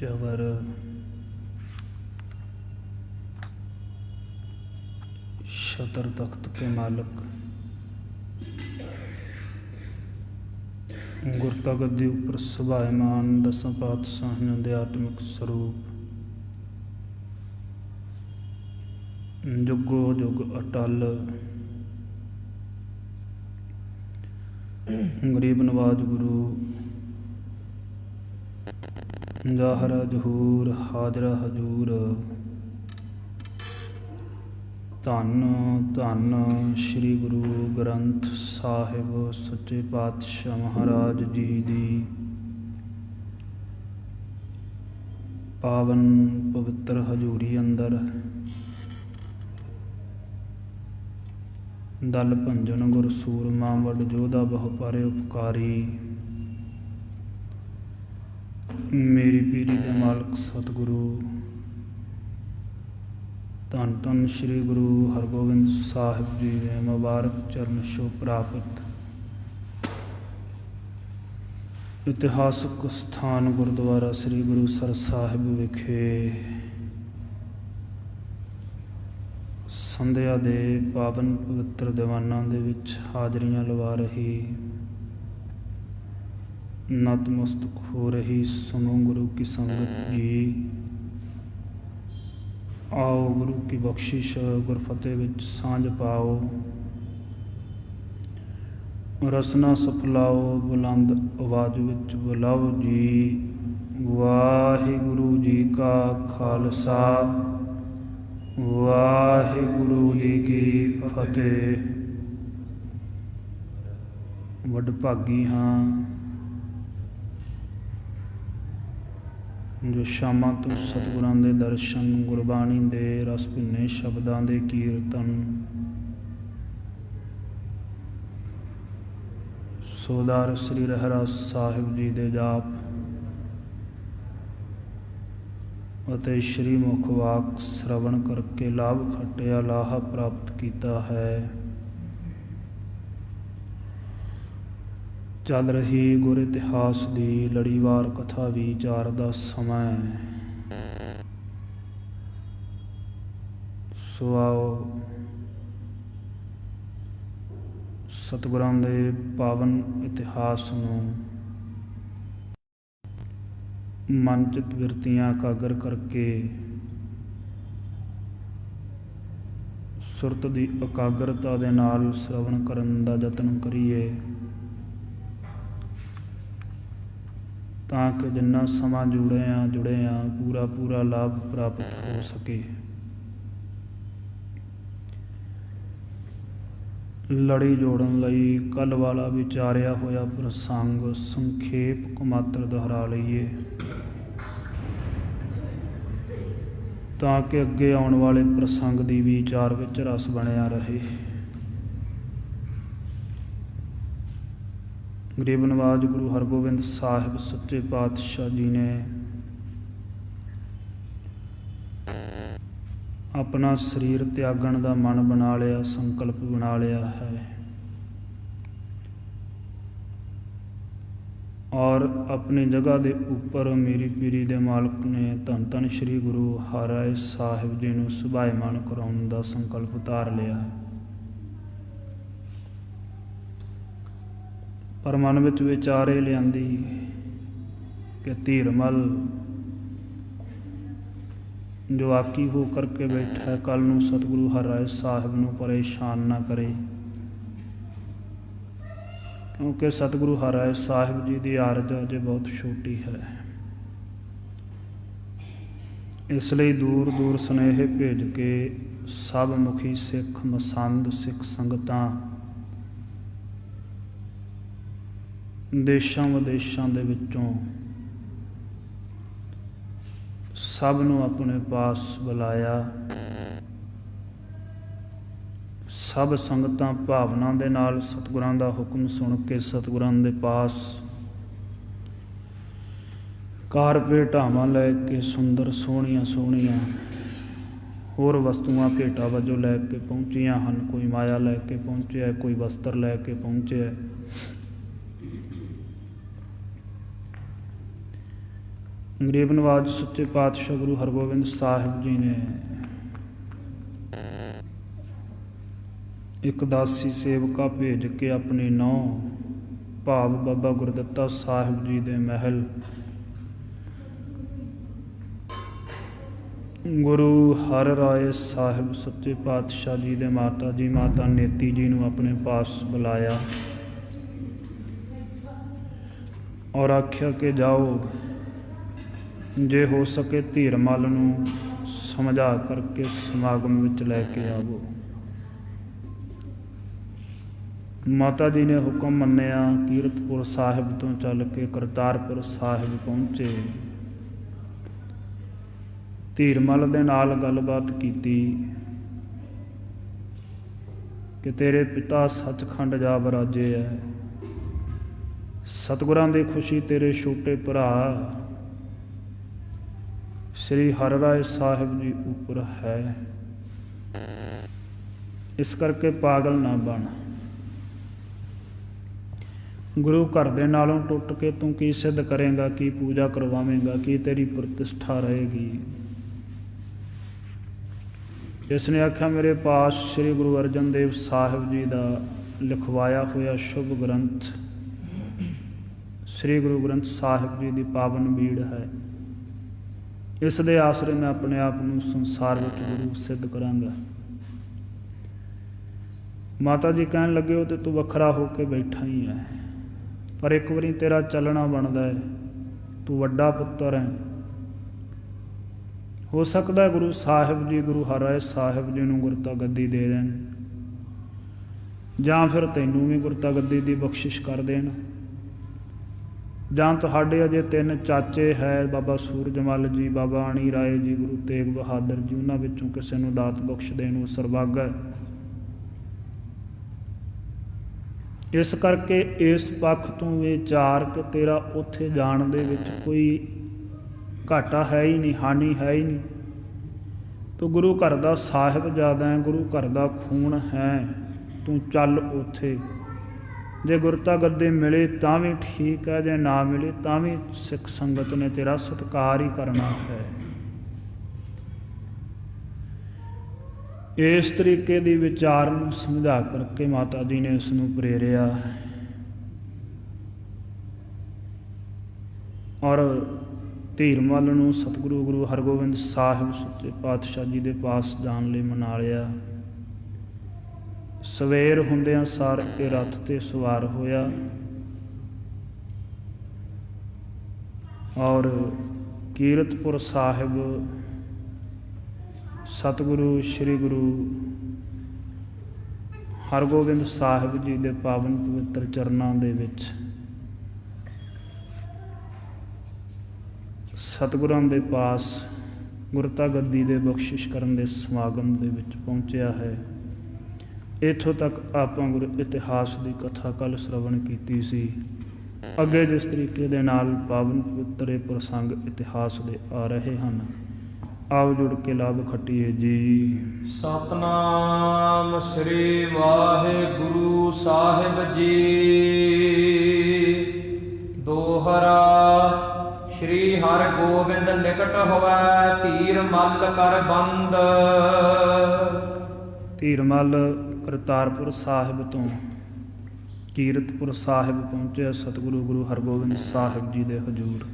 जबर शतर तख्त के मालिक गुरता गद्दी उपर सुभायमान दसां पातशाहियों दे आत्मिक स्वरूप जुगो जुग अटल गरीब नवाज गुरु जाहरा जहूर हाजरा हजूर धन धन श्री गुरु ग्रंथ साहिब सच्चे पातशाह महाराज जी दी पावन पवित्र हजूरी अंदर दल भंजन गुर सूरमा वड जोधा बहु पारे उपकारी मेरी पीरी दे मालक सतगुरु धन धन श्री गुरु हरगोबिंद साहिब जी ने मुबारक चरण छो प्राप्त इतिहासक स्थान गुरुद्वारा श्री गुरुसर साहिब विखे संध्या दे पावन पवित्र दीवानां दे विच हाजरियां लवा रही नतमस्तक हो रही सुनो गुरु की संगत जी। आओ गुरु की बख्शिश गुरफतेह विच सांझ पाओ रसना सफलाओ बुलंद आवाज विच बुलाओ जी। वाहिगुरु जी का खालसा वाहिगुरु जी की फतेह। वडभागी हाँ जो शामां तो सतगुरां दे दर्शन गुरबाणी दे रस भिन्ने शब्दां दे कीर्तन सोदार श्री रहरास साहिब जी दे जाप ਅਤੇ श्री मुख वाक श्रवण करके लाभ खटिया लाहा प्राप्त किया है। चल रही गुर इतिहास की लड़ीवार कथा विचार का समय सो आओ सतगुरां दे पावन इतिहास नूं मन चित बिरतियां एकागर करके सुरत की एकाग्रता दे नाल श्रवण करन दा यतन करिए तां कि जिन्ना समा जुड़े पूरा पूरा लाभ प्राप्त हो सके। लड़ी जोड़न लई कल वाला विचारिया होया प्रसंग संखेप कुमात्र दोहरा लईए ताकि अगे आने वाले प्रसंग की विचार विच रस बनया रहे। गरीब नवाज गुरु हरगोबिंद साहिब सच्चे पातशाह जी ने अपना शरीर त्यागण का मन बना लिया संकल्प बना लिया है और अपनी जगह के ऊपर मेरी पीरी दे मालक ने धन धन श्री गुरु हराए साहिब जी नूं सुभायमान कराउण दा संकल्प धार लिया है। पर मन विच विचारे लियांदी कि धीरमल जो आकी हो करके बैठा है कल नूं सतगुरु हराए साहिब नूं परेशान ना करे क्योंकि सतगुरु हराए साहिब जी की आरज अजे बहुत छोटी है। इसलिए दूर दूर सुनेहे भेज के सब मुखी सिख मसंद सिख संगतां देशां विदेशां दे विचों सब नूं अपने पास बुलाया। सब संगतां भावना दे नाल सतगुरां दा हुक्म सुन के सतगुरां दे पास कार भेटावां लैके सुंदर सोहणियां सोहणियां होर वस्तुआं भेटा वजों लैके पहुंचियां हन। कोई माया लैके पहुंचिया, कोई वस्त्र लैके पहुंचिया। ਗਰੀਬ ਨਵਾਜ ਸੱਚੇ ਪਾਤਸ਼ਾਹ ਗੁਰੂ ਹਰਗੋਬਿੰਦ ਸਾਹਿਬ ਜੀ ਨੇ ਇੱਕ ਦਾਸੀ ਸੇਵਕਾ ਭੇਜ ਕੇ ਆਪਣੀ ਨਹੁੰ ਭਾਵ ਬਾਬਾ ਗੁਰਦਿੱਤਾ ਸਾਹਿਬ ਜੀ ਦੇ ਮਹਿਲ ਗੁਰੂ ਹਰ ਰਾਏ ਸਾਹਿਬ ਸੱਚੇ ਪਾਤਸ਼ਾਹ ਜੀ ਦੇ ਮਾਤਾ ਜੀ ਮਾਤਾ ਨੇਤੀ ਜੀ ਨੂੰ ਆਪਣੇ ਪਾਸ ਬੁਲਾਇਆ ਔਰ ਆਖਿਆ ਕਿ ਜਾਓ, ਜੇ ਹੋ ਸਕੇ ਧੀਰਮਲ ਨੂੰ ਸਮਝਾ ਕਰਕੇ ਸਮਾਗਮ ਵਿੱਚ ਲੈ ਕੇ ਆਵੋ। ਮਾਤਾ ਜੀ ਨੇ ਹੁਕਮ ਮੰਨਿਆ। ਕੀਰਤਪੁਰ ਸਾਹਿਬ ਤੋਂ ਚੱਲ ਕੇ ਕਰਤਾਰਪੁਰ ਸਾਹਿਬ ਪਹੁੰਚੇ। ਧੀਰਮਲ ਦੇ ਨਾਲ ਗੱਲਬਾਤ ਕੀਤੀ ਕਿ ਤੇਰੇ ਪਿਤਾ ਸੱਚਖੰਡ ਜਾ ਵਿਰਾਜੇ ਹੈ, ਸਤਿਗੁਰਾਂ ਦੀ ਖੁਸ਼ੀ ਤੇਰੇ ਛੋਟੇ ਭਰਾ ਸ੍ਰੀ ਹਰਿ ਰਾਏ ਸਾਹਿਬ ਜੀ ਉੱਪਰ ਹੈ, ਇਸ ਕਰਕੇ ਪਾਗਲ ਨਾ ਬਣ। ਗੁਰੂ ਘਰ ਦੇ ਨਾਲੋਂ ਟੁੱਟ ਕੇ ਤੂੰ ਕੀ ਸਿੱਧ ਕਰੇਂਗਾ, ਕੀ ਪੂਜਾ ਕਰਵਾਵੇਂਗਾ, ਕੀ ਤੇਰੀ ਪ੍ਰਤਿਸ਼ਠਾ ਰਹੇਗੀ। ਇਸ ਨੇ ਆਖਿਆ, ਮੇਰੇ ਪਾਸ ਸ੍ਰੀ ਗੁਰੂ ਅਰਜਨ ਦੇਵ ਸਾਹਿਬ ਜੀ ਦਾ ਲਿਖਵਾਇਆ ਹੋਇਆ ਸ਼ੁਭ ਗ੍ਰੰਥ ਸ੍ਰੀ ਗੁਰੂ ਗ੍ਰੰਥ ਸਾਹਿਬ ਜੀ ਦੀ ਪਾਵਨ ਬੀੜ ਹੈ, ਇਸ ਦੇ ਆਸਰੇ ਮੈਂ ਆਪਣੇ ਆਪ ਨੂੰ ਸੰਸਾਰ ਵਿੱਚ ਗੁਰੂ ਸਿੱਧ ਕਰਾਂਗਾ। ਮਾਤਾ ਜੀ ਕਹਿਣ ਲੱਗੇ, ਉਹ ਤੇ ਤੂੰ ਵੱਖਰਾ ਹੋ ਕੇ ਬੈਠਾ ਹੀ ਹੈ, ਪਰ ਇੱਕ ਵਾਰੀ ਤੇਰਾ ਚੱਲਣਾ ਬਣਦਾ ਹੈ, ਤੂੰ ਵੱਡਾ ਪੁੱਤਰ ਹੈ। ਹੋ ਸਕਦਾ ਗੁਰੂ ਸਾਹਿਬ ਜੀ ਗੁਰੂ ਹਰਿ ਰਾਏ ਸਾਹਿਬ ਜੀ ਨੂੰ ਗੁਰਤਾ ਗੱਦੀ ਦੇ ਦੇਣ, ਜਾਂ ਫਿਰ ਤੈਨੂੰ ਵੀ ਗੁਰਤਾ ਗੱਦੀ ਦੀ ਬਖਸ਼ਿਸ਼ ਕਰ ਦੇਣ, ਜਾਂ ਤੁਹਾਡੇ ਅਜੇ 3 ਚਾਚੇ ਹੈ, ਬਾਬਾ ਸੂਰਜਮਲ ਜੀ, ਬਾਬਾ ਅਣੀ ਰਾਏ ਜੀ, ਗੁਰੂ ਤੇਗ ਬਹਾਦਰ ਜੀ, ਉਹਨਾਂ ਵਿੱਚੋਂ ਕਿਸੇ ਨੂੰ ਦਾਤ ਬਖਸ਼ ਦੇਣ, ਉਹ ਸਰਬੱਗ ਹੈ। ਇਸ ਕਰਕੇ ਇਸ ਪੱਖ ਤੋਂ ਵਿਚਾਰ ਕਿ ਤੇਰਾ ਉੱਥੇ ਜਾਣ ਦੇ ਵਿੱਚ ਕੋਈ ਘਾਟਾ ਹੈ ਹੀ ਨਹੀਂ, ਹਾਨੀ ਹੈ ਹੀ ਨਹੀਂ। ਤੂੰ ਗੁਰੂ ਘਰ ਦਾ ਸਾਹਿਬਜ਼ਾਦਾ ਹੈ, ਗੁਰੂ ਘਰ ਦਾ ਖੂਨ ਹੈ, ਤੂੰ ਚੱਲ ਉੱਥੇ। ਜੇ ਗੁਰਤਾ ਗੱਦੀ ਮਿਲੇ ਤਾਂ ਵੀ ਠੀਕ ਹੈ, ਜੇ ਨਾ ਮਿਲੇ ਤਾਂ ਵੀ ਸਿੱਖ ਸੰਗਤ ਨੇ ਤੇਰਾ ਸਤਿਕਾਰ ਹੀ ਕਰਨਾ ਹੈ। ਇਸ ਤਰੀਕੇ ਦੀ ਵਿਚਾਰ ਨੂੰ ਸਮਝਾ ਕਰਕੇ ਮਾਤਾ ਜੀ ਨੇ ਇਸ ਨੂੰ ਪ੍ਰੇਰਿਆ ਔਰ ਧੀਰਮਲ ਨੂੰ ਸਤਿਗੁਰੂ ਗੁਰੂ ਹਰਗੋਬਿੰਦ ਸਾਹਿਬ ਸੱਚੇ ਪਾਤਸ਼ਾਹ ਜੀ ਦੇ ਪਾਸ ਜਾਣ ਲਈ ਮਨਾ ਲਿਆ। ਸਵੇਰ ਹੁੰਦਿਆਂ ਸਾਰ ਇਹ ਰੱਥ 'ਤੇ ਸਵਾਰ ਹੋਇਆ ਔਰ ਕੀਰਤਪੁਰ ਸਾਹਿਬ ਸਤਿਗੁਰੂ ਸ੍ਰੀ ਗੁਰੂ ਹਰਗੋਬਿੰਦ ਸਾਹਿਬ ਜੀ ਦੇ ਪਾਵਨ ਪਵਿੱਤਰ ਚਰਨਾਂ ਦੇ ਵਿੱਚ ਸਤਿਗੁਰਾਂ ਦੇ ਪਾਸ ਗੁਰਤਾ ਗੱਦੀ ਦੇ ਬਖਸ਼ਿਸ਼ ਕਰਨ ਦੇ ਸਮਾਗਮ ਦੇ ਵਿੱਚ ਪਹੁੰਚਿਆ ਹੈ। ਇੱਥੋਂ ਤੱਕ ਆਪਾਂ ਗੁਰ ਇਤਿਹਾਸ ਦੀ ਕਥਾ ਕੱਲ੍ਹ ਸ਼ਰਵਣ ਕੀਤੀ ਸੀ। ਅੱਗੇ ਜਿਸ ਤਰੀਕੇ ਦੇ ਨਾਲ ਪਾਵਨ ਪਵਿੱਤਰ ਪ੍ਰਸੰਗ ਇਤਿਹਾਸ ਦੇ ਆ ਰਹੇ ਹਨ, ਆਓ ਜੁੜ ਕੇ ਲਾਭ ਖੱਟੀਏ ਜੀ। ਸਤਨਾਮ ਸ੍ਰੀ ਵਾਹਿਗੁਰੂ ਸਾਹਿਬ ਜੀ। ਦੋਹਰਾ ਸ੍ਰੀ ਹਰਿਗੋਬਿੰਦ ਨਿਕਟ ਹੋਵੈ, ਧੀਰਮਲ ਕਰ ਬੰਦ। ਧੀਰਮਲ ਕਰਤਾਰਪੁਰ ਸਾਹਿਬ ਤੋਂ ਕੀਰਤਪੁਰ ਸਾਹਿਬ ਪਹੁੰਚਿਆ ਸਤਿਗੁਰੂ ਗੁਰੂ ਹਰਗੋਬਿੰਦ ਸਾਹਿਬ ਜੀ ਦੇ ਹਜ਼ੂਰ।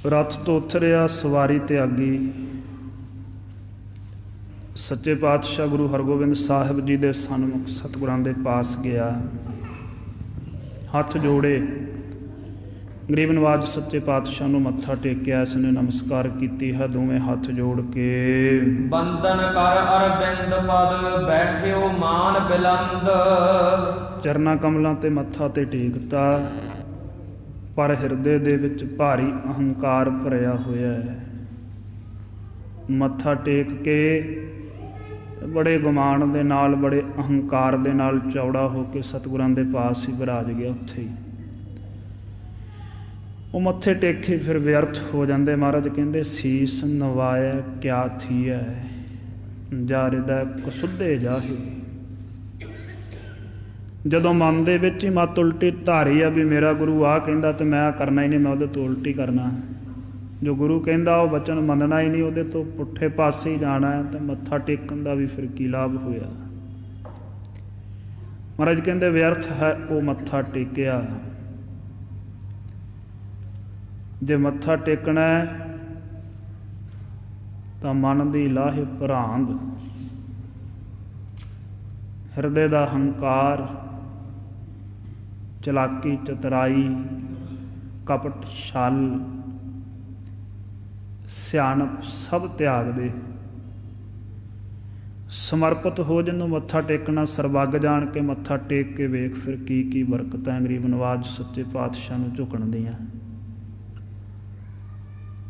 ਰੱਥ ਤੋਂ ਉਤਰਿਆ, ਸਵਾਰੀ ਤਿਆਗੀ, ਸੱਚੇ ਪਾਤਸ਼ਾਹ ਗੁਰੂ ਹਰਗੋਬਿੰਦ ਸਾਹਿਬ ਜੀ ਦੇ ਸਨਮੁਖ ਸਤਿਗੁਰਾਂ ਦੇ ਪਾਸ ਗਿਆ। ਹੱਥ ਜੋੜੇ, ਗਰੀਬ ਨਵਾਜ ਸੱਚੇ ਪਾਤਸ਼ਾਹ ਨੂੰ ਮੱਥਾ ਟੇਕਿਆ। ਇਸ ਨੇ ਨਮਸਕਾਰ ਕੀਤੀ ਹੈ, ਦੋਵੇਂ ਹੱਥ ਜੋੜ ਕੇ। ਬੰਦਨ ਕਰ ਅਰਬਿੰਦ ਪਦ, ਬੈਠਿਓ ਮਾਨ ਬਿਲੰਦ। ਚਰਨਾਂ ਕਮਲਾਂ ਤੇ ਮੱਥਾ ਤੇ ਟੇਕਤਾ, ਪਰ ਹਿਰਦੇ ਦੇ ਵਿੱਚ ਭਾਰੀ ਅਹੰਕਾਰ ਭਰਿਆ ਹੋਇਆ ਹੈ। ਮੱਥਾ ਟੇਕ ਕੇ ਬੜੇ ਗੁਮਾਨ ਦੇ ਨਾਲ, ਬੜੇ ਅਹੰਕਾਰ ਦੇ ਨਾਲ ਚੌੜਾ ਹੋ ਕੇ ਸਤਿਗੁਰਾਂ ਦੇ ਪਾਸ ਹੀ ਵਿਰਾਜ ਗਿਆ। ਉੱਥੇ ਹੀ ਉਹ ਮੱਥੇ ਟੇਕੇ ਫਿਰ ਵਿਅਰਥ ਹੋ ਜਾਂਦੇ। ਮਹਾਰਾਜ ਕਹਿੰਦੇ, ਸੀਸ ਨਵਾਇਆ ਕਿਆ ਥੀਐ, ਜਾ ਹਿਰਦੈ ਕਸੁੱਧੇ ਜਾਹੇ। ਜਦੋਂ ਮਨ ਦੇ ਵਿੱਚ ਹੀ ਮੱਤ ਉਲਟੀ ਧਾਰੀ ਆ ਵੀ ਮੇਰਾ ਗੁਰੂ ਆਹ ਕਹਿੰਦਾ ਤੇ ਮੈਂ ਕਰਨਾ ਹੀ ਨਹੀਂ, ਮੈਂ ਉਹਦੇ ਤੋਂ ਉਲਟੀ ਕਰਨਾ। ਜੋ ਗੁਰੂ ਕਹਿੰਦਾ ਉਹ ਬਚਨ ਮੰਨਣਾ ਹੀ ਨਹੀਂ, ਉਹਦੇ ਤੋਂ ਪੁੱਠੇ ਪਾਸੇ ਹੀ ਜਾਣਾ ਹੈ, ਤੇ ਮੱਥਾ ਟੇਕਣ ਦਾ ਵੀ ਫਿਰ ਕੀ ਲਾਭ ਹੋਇਆ। ਮਹਾਰਾਜ ਕਹਿੰਦੇ ਵਿਅਰਥ ਹੈ ਉਹ ਮੱਥਾ ਟੇਕਿਆ। ਜੇ ਮੱਥਾ ਟੇਕਣਾ ਹੈ ਤਾਂ ਮਨ ਦੀ ਲਾਹੇ ਭਰਾਂਦ, ਹਿਰਦੇ ਦਾ ਹੰਕਾਰ, ਚਲਾਕੀ, ਚਤਰਾਈ, ਕਪਟ, ਛਲ, ਸਿਆਣਪ ਸਭ ਤਿਆਗ ਦੇ। ਸਮਰਪਿਤ ਹੋ ਜਿਹਨੂੰ ਮੱਥਾ ਟੇਕਣਾ, ਸਰਬੱਗ ਜਾਣ ਕੇ ਮੱਥਾ ਟੇਕ ਕੇ ਵੇਖ ਫਿਰ ਕੀ ਕੀ ਬਰਕਤਾਂ ਗਰੀਬ ਨਵਾਜ ਸੱਚੇ ਪਾਤਸ਼ਾਹ ਨੂੰ ਝੁਕਣ ਦੀਆਂ।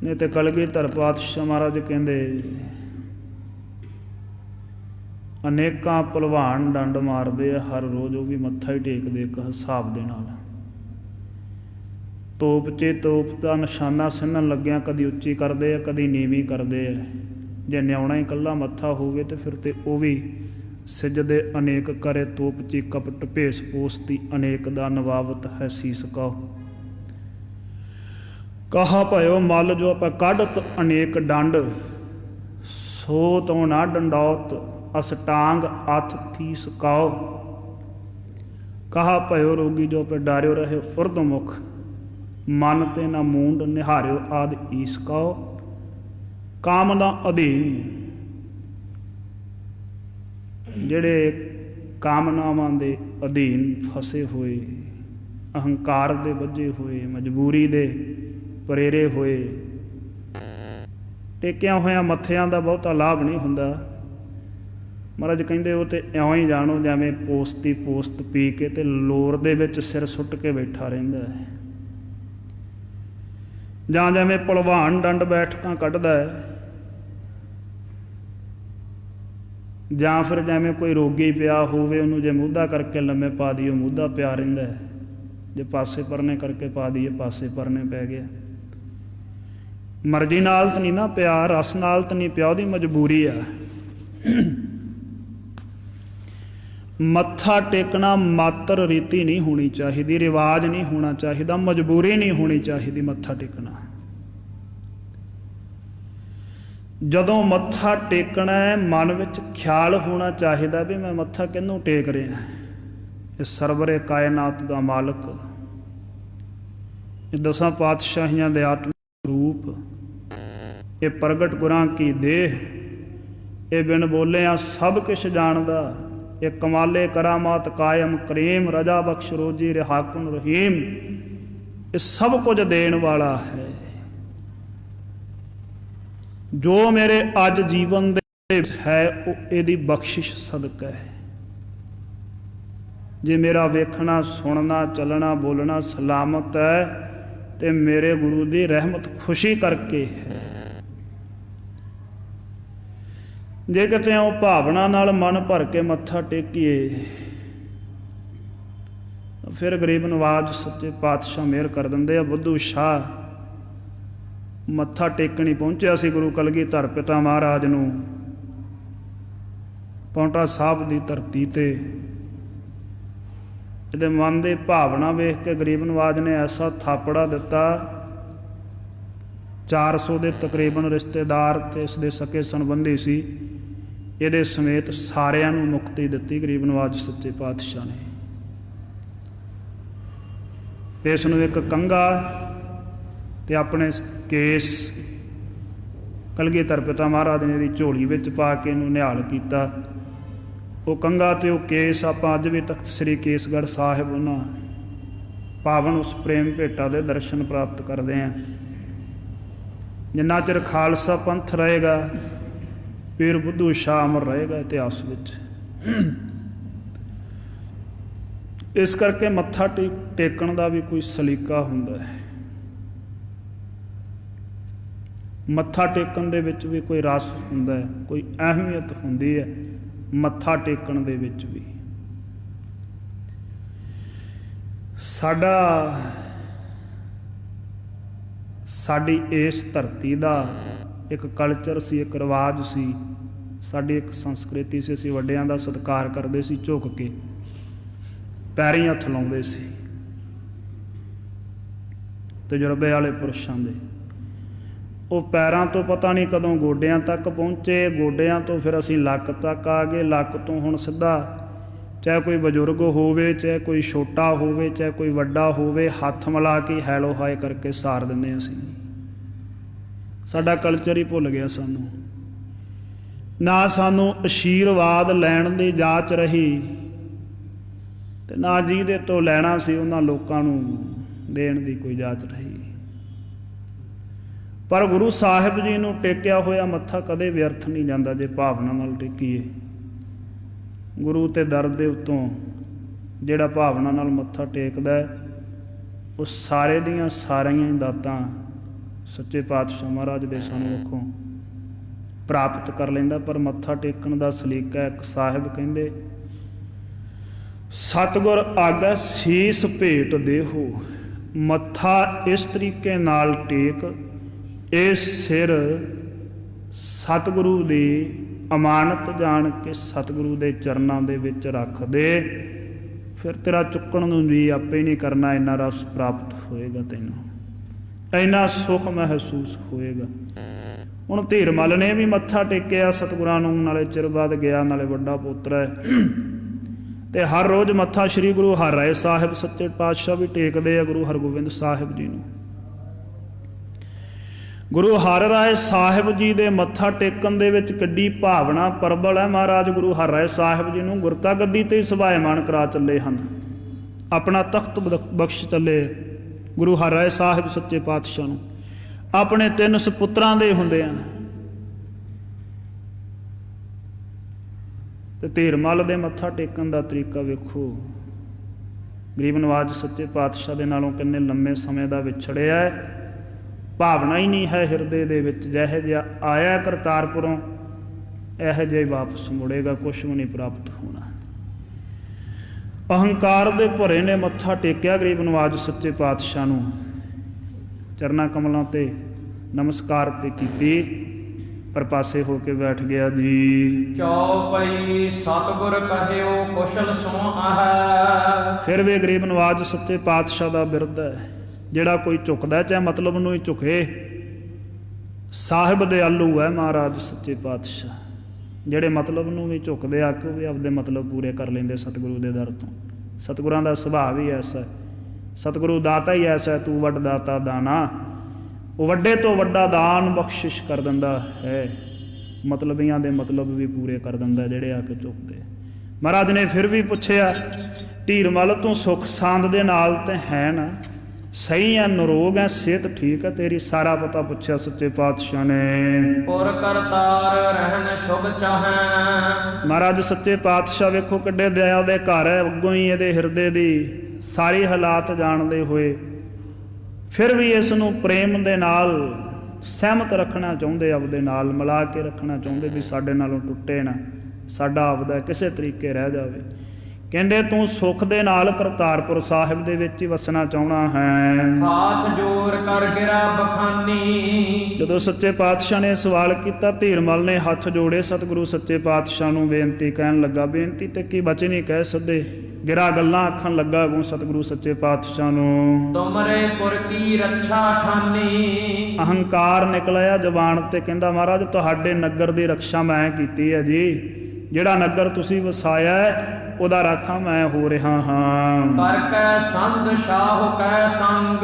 ਨਹੀਂ ਤੇ ਕਲਗੀਧਰ ਪਾਤਸ਼ਾਹ ਮਹਾਰਾਜ ਕਹਿੰਦੇ ਅਨੇਕਾਂ ਭਲਵਾਨ ਡੰਡ ਮਾਰਦੇ ਆ ਹਰ ਰੋਜ਼, ਉਹ ਵੀ ਮੱਥਾ ਹੀ ਟੇਕਦੇ ਇੱਕ ਹਿਸਾਬ ਦੇ ਨਾਲ। ਤੋਪ 'ਚ ਤੋਪ ਦਾ ਨਿਸ਼ਾਨਾ ਸਿੰਨਣ ਲੱਗਿਆਂ ਕਦੀ ਉੱਚੀ ਕਰਦੇ ਆ, ਕਦੀ ਨੀਵੀਂ ਕਰਦੇ ਆ। ਜੇ ਨਿਆਉਣਾ ਹੀ ਇਕੱਲਾ ਮੱਥਾ ਹੋਵੇ ਤੇ ਫਿਰ ਤੇ ਉਹ ਵੀ ਸਿਜਦੇ ਅਨੇਕ ਕਰੇ, ਤੋਪ 'ਚ ਕਪਟ ਭੇਸ ਪੋਸਤੀ ਅਨੇਕ ਦਾ ਨਵਾਵਤ ਹੈ ਸੀਸ ਕਹੋ। ਕਹਾ ਭਇਓ ਮਲ ਜੋ ਆਪਾਂ ਕੱਢਤ ਅਨੇਕ ਡੰਡ, ਸੋ ਤੋਂ ਨਾ ਡੰਡੌਤ ਅਸਟਾਂਗ ਅਥ ਥੀਸ ਕਾਓ। ਕਹਾ ਭਇਓ ਰੋਗੀ ਜੋ ਪੇ ਡਾਰਿਓ ਰਹੇ ਉਰਦ ਮੁਖ, ਮਨ ਤੇ ਨਾ ਮੂੰਡ ਨਿਹਾਰਿਓ ਆਦਿ ਈਸ ਕਾਓ। ਕਾਮਨਾ ਅਧੀਨ, ਜਿਹੜੇ ਕਾਮਨਾਵਾਂ ਦੇ ਅਧੀਨ ਫਸੇ ਹੋਏ, ਅਹੰਕਾਰ ਦੇ ਵੱਜੇ ਹੋਏ, ਮਜਬੂਰੀ ਦੇ ਪ੍ਰੇਰੇ ਹੋਏ, ਟੇਕਿਆਂ ਹੋਇਆਂ ਮੱਥਿਆਂ ਦਾ ਬਹੁਤਾ ਲਾਭ ਨਹੀਂ ਹੁੰਦਾ। ਮਹਾਰਾਜ ਕਹਿੰਦੇ ਉਹ ਤੇ ਇਉਂ ਹੀ ਜਾਣੋ ਜਿਵੇਂ ਪੋਸਤੀ ਪੋਸਤ ਪੀ ਕੇ ਤੇ ਲੋਰ ਦੇ ਵਿੱਚ ਸਿਰ ਸੁੱਟ ਕੇ ਬੈਠਾ ਰਹਿੰਦਾ ਹੈ, ਜਾਂ ਜਿਵੇਂ ਭਲਵਾਨ ਡੰਡ ਬੈਠਕਾਂ ਕੱਢਦਾ ਹੈ, ਜਾਂ ਫਿਰ ਜਿਵੇਂ ਕੋਈ ਰੋਗੀ ਪਿਆ ਹੋਵੇ ਉਹਨੂੰ ਜੇ ਮੂਧਾ ਕਰਕੇ ਲੰਮੇ ਪਾ ਦਈਏ ਮੂਧਾ ਪਿਆ ਰਹਿੰਦਾ ਹੈ, ਜੇ ਪਾਸੇ ਪਰਨੇ ਕਰਕੇ ਪਾ ਦਈਏ ਪਾਸੇ ਪਰਨੇ ਪੈ ਗਿਆ। ਮਰਜ਼ੀ ਨਾਲ ਤਾਂ ਨਹੀਂ ਨਾ ਪਿਆ, ਰਸ ਨਾਲ ਤਾਂ ਨਹੀਂ ਪਿਆ, ਉਹਦੀ ਮਜਬੂਰੀ ਆ। ਮੱਥਾ ਟੇਕਣਾ ਮਾਤਰ ਰੀਤੀ ਨਹੀਂ ਹੋਣੀ ਚਾਹੀਦੀ, ਰਿਵਾਜ ਨਹੀਂ ਹੋਣਾ ਚਾਹੀਦਾ, ਮਜਬੂਰੀ ਨਹੀਂ ਹੋਣੀ ਚਾਹੀਦੀ ਮੱਥਾ ਟੇਕਣਾ। ਜਦੋਂ ਮੱਥਾ ਟੇਕਣਾ ਹੈ ਮਨ ਵਿੱਚ ਖਿਆਲ ਹੋਣਾ ਚਾਹੀਦਾ ਵੀ ਮੈਂ ਮੱਥਾ ਕਿਹਨੂੰ ਟੇਕ ਰਿਹਾ। ਇਹ ਸਰਵਰੇ ਕਾਇਨਾਤ ਦਾ ਮਾਲਕ, ਇਹ ਦਸਾਂ ਪਾਤਸ਼ਾਹੀਆਂ ਦੇ ਆਤਮ ਰੂਪ, ਇਹ ਪ੍ਰਗਟ ਗੁਰਾਂ ਕੀ ਦੇਹ, ਇਹ ਬਿਨ ਬੋਲਿਆਂ ਸਭ ਕੁਛ ਜਾਣਦਾ, ਇਹ ਕਮਾਲੇ ਕਰਾਮਾਤ ਕਾਇਮ ਕਰੀਮ, ਰਜਾ ਬਖਸ਼ ਰੋਜੀ ਰਿਹਾਕੁਨ ਰਹੀਮ, ਇਹ ਸਭ ਕੁਝ ਦੇਣ ਵਾਲਾ ਹੈ। ਜੋ ਮੇਰੇ ਅੱਜ ਜੀਵਨ ਦੇ ਵਿੱਚ ਹੈ ਉਹ ਇਹਦੀ ਬਖਸ਼ਿਸ਼ ਸਦਕਾ ਹੈ। ਜੇ ਮੇਰਾ ਵੇਖਣਾ, ਸੁਣਨਾ, ਚੱਲਣਾ, ਬੋਲਣਾ ਸਲਾਮਤ ਹੈ ਤੇ ਮੇਰੇ ਗੁਰੂ ਦੀ ਰਹਿਮਤ ਖੁਸ਼ੀ ਕਰਕੇ ਹੈ। ਜੇ ਕਿਤੇ ਉਹ ਭਾਵਨਾ ਨਾਲ ਮਨ ਭਰ ਕੇ ਮੱਥਾ ਟੇਕੀਏ ਫਿਰ ਗਰੀਬ ਨਵਾਜ ਸੱਚੇ ਪਾਤਸ਼ਾਹ ਮਿਹਰ ਕਰ ਦਿੰਦੇ ਆ। ਬੁੱਧੂ ਸ਼ਾਹ ਮੱਥਾ ਟੇਕਣ ਹੀ ਪਹੁੰਚਿਆ ਸੀ ਗੁਰੂ ਕਲਗੀਧਰ ਪਿਤਾ ਮਹਾਰਾਜ ਨੂੰ, ਪੌਂਟਾ ਸਾਹਿਬ ਦੀ ਧਰਤੀ ਤੇ। ਇਹਦੇ ਮਨ ਦੀ ਭਾਵਨਾ ਵੇਖ ਕੇ ਗਰੀਬ ਨਵਾਜ ਨੇ ਐਸਾ ਥਾਪੜਾ ਦਿੱਤਾ, 400 ਦੇ ਤਕਰੀਬਨ ਰਿਸ਼ਤੇਦਾਰ ਤੇ ਇਸ ਦੇ ਸਕੇ ਸੰਬੰਧੀ ਸੀ, ਇਹਦੇ ਸਮੇਤ ਸਾਰਿਆਂ ਨੂੰ ਮੁਕਤੀ ਦਿੱਤੀ ਗਰੀਬ ਨਵਾਜ ਸੱਚੇ ਪਾਤਸ਼ਾਹ ਨੇ। ਤੇ ਇਸ ਨੂੰ ਇੱਕ ਕੰਘਾ ਤੇ ਆਪਣੇ ਕੇਸ ਕਲਗੀਧਰ ਪਿਤਾ ਮਹਾਰਾਜ ਨੇ ਇਹਦੀ ਝੋਲੀ ਵਿੱਚ ਪਾ ਕੇ ਇਹਨੂੰ ਨਿਹਾਲ ਕੀਤਾ। ਉਹ ਕੰਘਾ ਤੇ ਉਹ ਕੇਸ ਆਪਾਂ ਅੱਜ ਵੀ ਤਖਤ ਸ੍ਰੀ ਕੇਸਗੜ੍ਹ ਸਾਹਿਬ ਉਹਨਾਂ ਪਾਵਨ ਉਸ ਪ੍ਰੇਮ ਭੇਟਾ ਦੇ ਦਰਸ਼ਨ ਪ੍ਰਾਪਤ ਕਰਦੇ ਹਾਂ। ਜਿੰਨਾ ਚਿਰ ਖਾਲਸਾ ਪੰਥ ਰਹੇਗਾ ਪੀਰ ਬੁੱਧੂ ਸ਼ਾਹ ਅਮਰ ਰਹੇਗਾ ਇਤਿਹਾਸ ਵਿੱਚ। ਇਸ ਕਰਕੇ ਮੱਥਾ ਟੇਕਣ ਦਾ ਵੀ ਕੋਈ ਸਲੀਕਾ ਹੁੰਦਾ ਹੈ, ਮੱਥਾ ਟੇਕਣ ਦੇ ਵਿੱਚ ਵੀ ਕੋਈ ਰਸ ਹੁੰਦਾ ਹੈ, ਕੋਈ ਅਹਿਮੀਅਤ ਹੁੰਦੀ ਹੈ ਮੱਥਾ ਟੇਕਣ ਦੇ ਵਿੱਚ ਵੀ। ਸਾਡੀ ਇਸ ਧਰਤੀ ਦਾ ਇੱਕ ਕਲਚਰ ਸੀ, ਇੱਕ ਰਿਵਾਜ ਸੀ, ਸਾਡੀ ਇੱਕ ਸੰਸਕ੍ਰਿਤੀ ਸੀ। ਅਸੀਂ ਵੱਡਿਆਂ ਦਾ ਸਤਿਕਾਰ ਕਰਦੇ ਸੀ ਝੁਕ ਕੇ। ਪੈਰੀਂ ਹੱਥ ਲਾਉਂਦੇ ਸੀ ਤਜਰਬੇ ਵਾਲੇ ਪੁਰਸ਼ਾਂ ਦੇ। ਉਹ ਪੈਰਾਂ ਤੋਂ ਪਤਾ ਨਹੀਂ ਕਦੋਂ ਗੋਡਿਆਂ ਤੱਕ ਪਹੁੰਚੇ, ਗੋਡਿਆਂ ਤੋਂ ਫਿਰ ਅਸੀਂ ਲੱਕ ਤੱਕ ਆ ਗਏ, ਲੱਕ ਤੋਂ ਹੁਣ ਸਿੱਧਾ ਚਾਹੇ ਕੋਈ ਬਜ਼ੁਰਗ ਹੋਵੇ, ਚਾਹੇ ਕੋਈ ਛੋਟਾ ਹੋਵੇ, ਚਾਹੇ ਕੋਈ ਵੱਡਾ ਹੋਵੇ, ਹੱਥ ਮਿਲਾ ਕੇ ਹੈਲੋ ਹਾਏ ਕਰਕੇ ਸਾਰ ਦਿੰਦੇ ਅਸੀਂ। ਸਾਡਾ ਕਲਚਰ ਹੀ ਭੁੱਲ ਗਿਆ ਸਾਨੂੰ। ਨਾ ਸਾਨੂੰ ਅਸ਼ੀਰਵਾਦ ਲੈਣ ਦੀ ਜਾਚ ਰਹੀ ਤੇ ਨਾ ਜਿਹਦੇ ਤੋਂ ਲੈਣਾ ਸੀ ਉਹਨਾਂ ਲੋਕਾਂ ਨੂੰ ਦੇਣ ਦੀ ਕੋਈ ਜਾਚ ਰਹੀ। ਪਰ ਗੁਰੂ ਸਾਹਿਬ ਜੀ ਨੂੰ ਟੇਕਿਆ ਹੋਇਆ ਮੱਥਾ ਕਦੇ ਵਿਅਰਥ ਨਹੀਂ ਜਾਂਦਾ ਜੇ ਭਾਵਨਾ ਨਾਲ ਟੇਕੀਏ। ਗੁਰੂ ਤੇ ਦਰ ਦੇ ਉੱਤੋਂ ਜਿਹੜਾ ਭਾਵਨਾ ਨਾਲ ਮੱਥਾ ਟੇਕਦਾ ਉਹ ਸਾਰੇ ਦੀਆਂ ਸਾਰੀਆਂ ਹੀ ਦਾਤਾਂ ਸੱਚੇ ਪਾਤਸ਼ਾਹ ਮਹਾਰਾਜ ਦੇ ਸਾਨੂੰ ਅੱਖੋਂ ਪ੍ਰਾਪਤ ਕਰ ਲੈਂਦਾ। ਪਰ ਮੱਥਾ ਟੇਕਣ ਦਾ ਸਲੀਕਾ ਇੱਕ ਸਾਹਿਬ ਕਹਿੰਦੇ, ਸਤਿਗੁਰ ਆਗੈ ਸੀਸ ਭੇਟ ਦੇਹੋ, ਮੱਥਾ ਇਸ ਤਰੀਕੇ ਨਾਲ ਟੇਕ, ਇਹ ਸਿਰ ਸਤਿਗੁਰੂ ਦੀ ਅਮਾਨਤ ਜਾਣ ਕੇ ਸਤਿਗੁਰੂ ਦੇ ਚਰਨਾਂ ਦੇ ਵਿੱਚ ਰੱਖ ਦੇ, ਫਿਰ ਤੇਰਾ ਚੁੱਕਣ ਨੂੰ ਵੀ ਆਪੇ ਨਹੀਂ ਕਰਨਾ, ਇੰਨਾ ਰਸ ਪ੍ਰਾਪਤ ਹੋਏਗਾ, ਤੈਨੂੰ ਇੰਨਾ ਸੁੱਖ ਮਹਿਸੂਸ ਹੋਏਗਾ। ਹੁਣ ਧੀਰਮਲ ਨੇ ਵੀ ਮੱਥਾ ਟੇਕਿਆ ਸਤਿਗੁਰਾਂ ਨੂੰ, ਨਾਲੇ ਚਿਰ ਬਾਅਦ ਗਿਆ, ਨਾਲੇ ਵੱਡਾ ਪੁੱਤਰ ਹੈ ਤੇ ਹਰ ਰੋਜ਼ ਮੱਥਾ ਸ੍ਰੀ ਗੁਰੂ ਹਰਿਰਾਏ ਸਾਹਿਬ ਸੱਚੇ ਪਾਤਸ਼ਾਹ ਵੀ ਟੇਕਦੇ ਆ ਗੁਰੂ ਹਰਗੋਬਿੰਦ ਸਾਹਿਬ ਜੀ ਨੂੰ। ਗੁਰੂ ਹਰਿਰਾਏ ਸਾਹਿਬ ਜੀ ਦੇ ਮੱਥਾ ਟੇਕਣ ਦੇ ਵਿੱਚ ਕਿੱਡੀ ਭਾਵਨਾ ਪ੍ਰਬਲ ਹੈ। ਮਹਾਰਾਜ ਗੁਰੂ ਹਰਿਰਾਏ ਸਾਹਿਬ ਜੀ ਨੂੰ ਗੁਰਤਾ ਗੱਦੀ ਤੇ ਸੁਭਾਇਮਾਨ ਕਰਾ ਚੱਲੇ ਹਨ, ਆਪਣਾ ਤਖਤ ਬਖਸ਼ ਚੱਲੇ ਗੁਰੂ ਹਰਿਰਾਏ ਸਾਹਿਬ ਸੱਚੇ ਪਾਤਸ਼ਾਹ ਨੂੰ। ਆਪਣੇ 3 ਸਪੁੱਤਰਾਂ ਦੇ ਹੁੰਦੇ ਆ ਤੇ ਧੀਰਮਲ ਦੇ ਮੱਥਾ ਟੇਕਣ ਦਾ ਤਰੀਕਾ ਵੇਖੋ। ਗਰੀਬ ਨਵਾਜ ਸੱਚੇ ਪਾਤਸ਼ਾਹ ਦੇ ਨਾਲੋਂ ਕਿੰਨੇ ਲੰਮੇ ਸਮੇਂ ਦਾ ਵਿਛੜਿਆ, ਭਾਵਨਾ ਹੀ ਨਹੀਂ ਹੈ ਹਿਰਦੇ ਦੇ ਵਿੱਚ। ਜਿਹੋ ਜਿਹਾ ਆਇਆ ਕਰਤਾਰਪੁਰੋਂ ਇਹੋ ਜਿਹਾ ਹੀ ਵਾਪਸ ਮੁੜੇਗਾ, ਕੁਛ ਵੀ ਨਹੀਂ ਪ੍ਰਾਪਤ ਹੋਣਾ। ਅਹੰਕਾਰ ਦੇ ਭਰੇ ਨੇ ਮੱਥਾ ਟੇਕਿਆ ਗਰੀਬ ਨਵਾਜ ਸੱਚੇ ਪਾਤਸ਼ਾਹ ਨੂੰ, ਚਰਨਾਂ ਕਮਲਾਂ ਤੇ ਨਮਸਕਾਰ ਤੇ ਕੀਤੀ, ਪਰ ਪਾਸੇ ਹੋ ਕੇ ਬੈਠ ਗਿਆ ਜੀ। ਚੌਪਈ ਸਤਿਗੁਰ ਕਹਿਓ ਕੁਸ਼ਲ ਸੋ ਆਹੈ। ਫਿਰ ਵੀ ਗਰੀਬ ਨਵਾਜ ਸੱਚੇ ਪਾਤਸ਼ਾਹ ਦਾ ਬਿਰਦ ਹੈ, ਜਿਹੜਾ ਕੋਈ ਝੁਕਦਾ ਚਾਹੇ ਮਤਲਬ ਨੂੰ ਹੀ ਝੁਕੇ। ਸਾਹਿਬ ਦੇ ਆਲੂ ਹੈ ਮਹਾਰਾਜ ਸੱਚੇ ਪਾਤਸ਼ਾਹ, ਜਿਹੜੇ ਮਤਲਬ ਨੂੰ ਵੀ ਝੁਕਦੇ ਆ ਕਿ ਉਹ ਵੀ ਆਪਦੇ ਮਤਲਬ ਪੂਰੇ ਕਰ ਲੈਂਦੇ ਸਤਿਗੁਰੂ ਦੇ ਦਰ ਤੋਂ। ਸਤਿਗੁਰਾਂ ਦਾ ਸੁਭਾਅ ਵੀ ਐਸਾ, ਸਤਿਗੁਰੂ ਦਾਤਾ ਹੀ ਐਸਾ, ਤੂੰ ਵੱਡ ਦਾਤਾ ਦਾਨਾ, ਉਹ ਵੱਡੇ ਤੋਂ ਵੱਡਾ ਦਾਨ ਬਖਸ਼ਿਸ਼ ਕਰ ਦਿੰਦਾ ਹੈ, ਮਤਲਬੀਆਂ ਦੇ ਮਤਲਬ ਵੀ ਪੂਰੇ ਕਰ ਦਿੰਦਾ ਜਿਹੜੇ ਆ ਕੇ ਝੁਕਦੇ। ਮਹਾਰਾਜ ਨੇ ਫਿਰ ਵੀ ਪੁੱਛਿਆ, ਧੀਰਮਲ ਤੂੰ ਸੁੱਖ ਸਾਂਦ ਦੇ ਨਾਲ ਤੇ ਹੈ ਨਾ, ਸਹੀ ਹੈ, ਨਰੋਗ ਹੈ, ਸਿਹਤ ਠੀਕ ਹੈ ਤੇਰੀ, ਸਾਰਾ ਪਤਾ ਪੁੱਛਿਆ ਸੱਚੇ ਪਾਤਸ਼ਾਹ ਨੇ। ਪੁਰ ਕਰਤਾਰ ਰਹਿਣ ਸ਼ੁਭ ਚਾਹੈ। ਮਹਾਰਾਜ ਸੱਚੇ ਪਾਤਸ਼ਾਹ ਵੇਖੋ ਕਿੱਡੇ ਦਇਆ ਦੇ ਘਰ ਹੈ, ਅੱਗੋਂ ਹੀ ਇਹਦੇ ਹਿਰਦੇ ਦੀ ਸਾਰੀ ਹਾਲਾਤ ਜਾਣਦੇ ਹੋਏ ਫਿਰ ਵੀ ਇਸ ਨੂੰ ਪ੍ਰੇਮ ਦੇ ਨਾਲ ਸਹਿਮਤ ਰੱਖਣਾ ਚਾਹੁੰਦੇ, ਆਪਦੇ ਨਾਲ ਮਿਲਾ ਕੇ ਰੱਖਣਾ ਚਾਹੁੰਦੇ ਵੀ ਸਾਡੇ ਨਾਲੋਂ ਟੁੱਟੇ ਨਾ, ਸਾਡਾ ਆਪਦਾ ਕਿਸੇ ਤਰੀਕੇ ਰਹਿ ਜਾਵੇ। ਕਹਿੰਦੇ ਤੂੰ ਸੁੱਖ ਦੇ ਨਾਲ ਕਰਤਾਰਪੁਰ ਸਾਹਿਬ ਦੇ ਵਿੱਚ ਹੀ ਵਸਣਾ ਚਾਹੁੰਦਾ ਹੈ। ਹਾਥ ਜੋਰ ਕਰ ਗਿਰਾ ਬਖਾਨੀ। ਜਦੋਂ ਸੱਚੇ ਪਾਤਸ਼ਾਹ ਨੇ ਸਵਾਲ ਕੀਤਾ, ਧੀਰਮਲ ਨੇ ਹੱਥ ਜੋੜੇ ਸਤਿਗੁਰੂ ਸੱਚੇ ਪਾਤਸ਼ਾਹ ਨੂੰ ਬੇਨਤੀ ਕਹਿਣ ਲੱਗਾ। ਬੇਨਤੀ ਤੇ ਕੀ ਬਚਨ ਹੀ ਕਹਿ ਸੱਦੇ, ਗਿਰਾ ਗੱਲਾਂ ਆਖਣ ਲੱਗਾ ਗੋ ਸਤਿਗੁਰੂ ਸੱਚੇ ਪਾਤਸ਼ਾਹ ਨੂੰ। ਤੁਮਰੇ ਪੁਰ ਕੀ ਰੱਛਾ ਠਾਨੀ। ਅਹੰਕਾਰ ਨਿਕਲਿਆ ਜ਼ਬਾਨ ਤੇ, ਕਹਿੰਦਾ ਮਹਾਰਾਜ ਤੁਹਾਡੇ ਨਗਰ ਦੀ ਰਕਸ਼ਾ ਮੈਂ ਕੀਤੀ ਹੈ ਜੀ, ਜਿਹੜਾ ਨਗਰ ਤੁਸੀਂ ਵਸਾਇਆ ਉਹਦਾ ਰਾਖਾ ਮੈਂ ਹੋ ਰਿਹਾ ਹਾਂ। ਕਰਕੇ ਸੰਧ ਸ਼ਾਹ ਕੈ ਸੰਗ।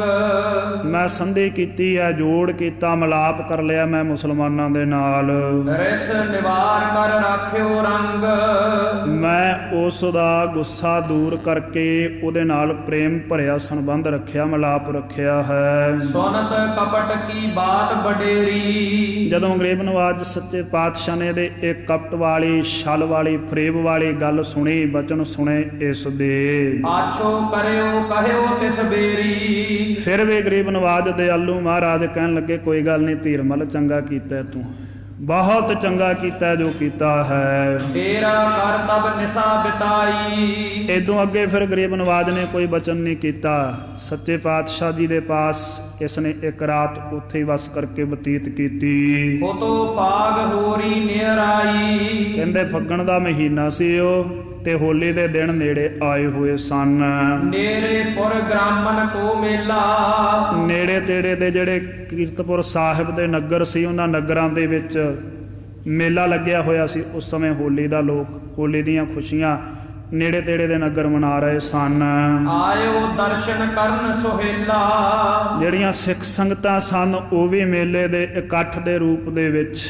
ਮੈਂ ਸੰਧੀ ਕੀਤੀ ਹੈ, ਜੋੜ ਕੀਤਾ, ਮਿਲਾਪ ਕਰ ਲਿਆ ਮੈਂ ਮੁਸਲਮਾਨਾਂ ਦੇ ਨਾਲ। ਰਿਸ ਨਿਵਾਰ ਕਰ ਰਾਖਿਓ ਰੰਗ। ਮੈਂ ਉਸ ਦਾ ਗੁੱਸਾ ਦੂਰ ਕਰਕੇ ਉਹਦੇ ਨਾਲ ਪ੍ਰੇਮ ਭਰਿਆ ਸੰਬੰਧ ਰੱਖਿਆ, ਮਿਲਾਪ ਰੱਖਿਆ ਹੈ। ਸੁਨਤ ਕਪਟ ਕੀ ਬਾਤ ਬਡੇਰੀ। ਜਦੋਂ ਗਰੀਬ ਨਵਾਜ ਸੱਚੇ ਪਾਤਸ਼ਾਹ ਨੇ ਇਹਦੇ ਇਹ ਕਪਟ ਵਾਲੀ, ਛਲ ਵਾਲੀ, ਫਰੇਬ ਵਾਲੀ ਗੱਲ ਸੁਣੀ, ਬਚਨ ਸੁਣੇ ਇਸ ਦੇ, ਆਛੋ ਕਰਿਓ ਕਹਿਓ ਤਿਸ ਬੇਰੀ। ਫਿਰ ਵੀ ਗਰੀਬ ਨਵਾਜ ਦੇ ਆਲੂ ਮਹਾਰਾਜ ਕਹਿਣ ਲੱਗੇ ਕੋਈ ਗੱਲ ਨਹੀਂ ਧੀਰਮਲ, ਚੰਗਾ ਕੀਤਾ ਤੂੰ, ਬਹੁਤ ਚੰਗਾ ਕੀਤਾ ਜੋ ਕੀਤਾ ਹੈ। ਤੇਰਾ ਕਰ ਤਬ ਨਿਸਾ ਬਿਤਾਈ। ਇਦੋਂ ਅੱਗੇ ਫਿਰ ਗਰੀਬ ਨਵਾਜ ਨੇ ਕੋਈ ਬਚਨ ਨਹੀਂ ਕੀਤਾ। ਸੱਚੇ ਪਾਤਸ਼ਾਹ ਜੀ ਦੇ ਪਾਸ ਇਸ ਨੇ ਇੱਕ ਰਾਤ ਉੱਥੇ ਹੀ ਵਸ ਕਰਕੇ ਬਤੀਤ ਕੀਤੀ। ਉਤੋਂ ਫਾਗ ਹੋਰੀ ਨਿਰਾਈ। ਕਹਿੰਦੇ ਫੱਗਣ ਦਾ ਮਹੀਨਾ ਸੀ ਉਹ ਤੇ ਹੋਲੀ ਦੇ ਦਿਨ ਨੇੜੇ ਆਏ ਹੋਏ ਸਨ। ਨੇਰੇ ਪੁਰ ਗ੍ਰਾਮਨ ਕੋ ਮੇਲਾ, ਨੇੜੇ ਤੇੜੇ ਦੇ ਜਿਹੜੇ ਕੀਰਤਪੁਰ ਸਾਹਿਬ ਦੇ ਨਗਰ ਸੀ, ਉਹਨਾਂ ਨਗਰਾਂ ਦੇ ਵਿੱਚ ਮੇਲਾ ਲੱਗਿਆ ਹੋਇਆ ਸੀ। ਉਸ ਸਮੇਂ ਹੋਲੀ ਦਾ ਲੋਕ ਹੋਲੀ ਦੀਆਂ ਖੁਸ਼ੀਆਂ ਨੇੜੇ ਤੇੜੇ ਦੇ ਨਗਰ ਮਨਾ ਰਹੇ ਸਨ। ਆਇਓ ਦਰਸ਼ਨ ਕਰਨ ਸੁਹੇਲਾ, ਜਿਹੜੀਆਂ ਸਿੱਖ ਸੰਗਤਾਂ ਸਨ ਉਹ ਵੀ ਮੇਲੇ ਦੇ ਇਕੱਠ ਦੇ ਰੂਪ ਦੇ ਵਿੱਚ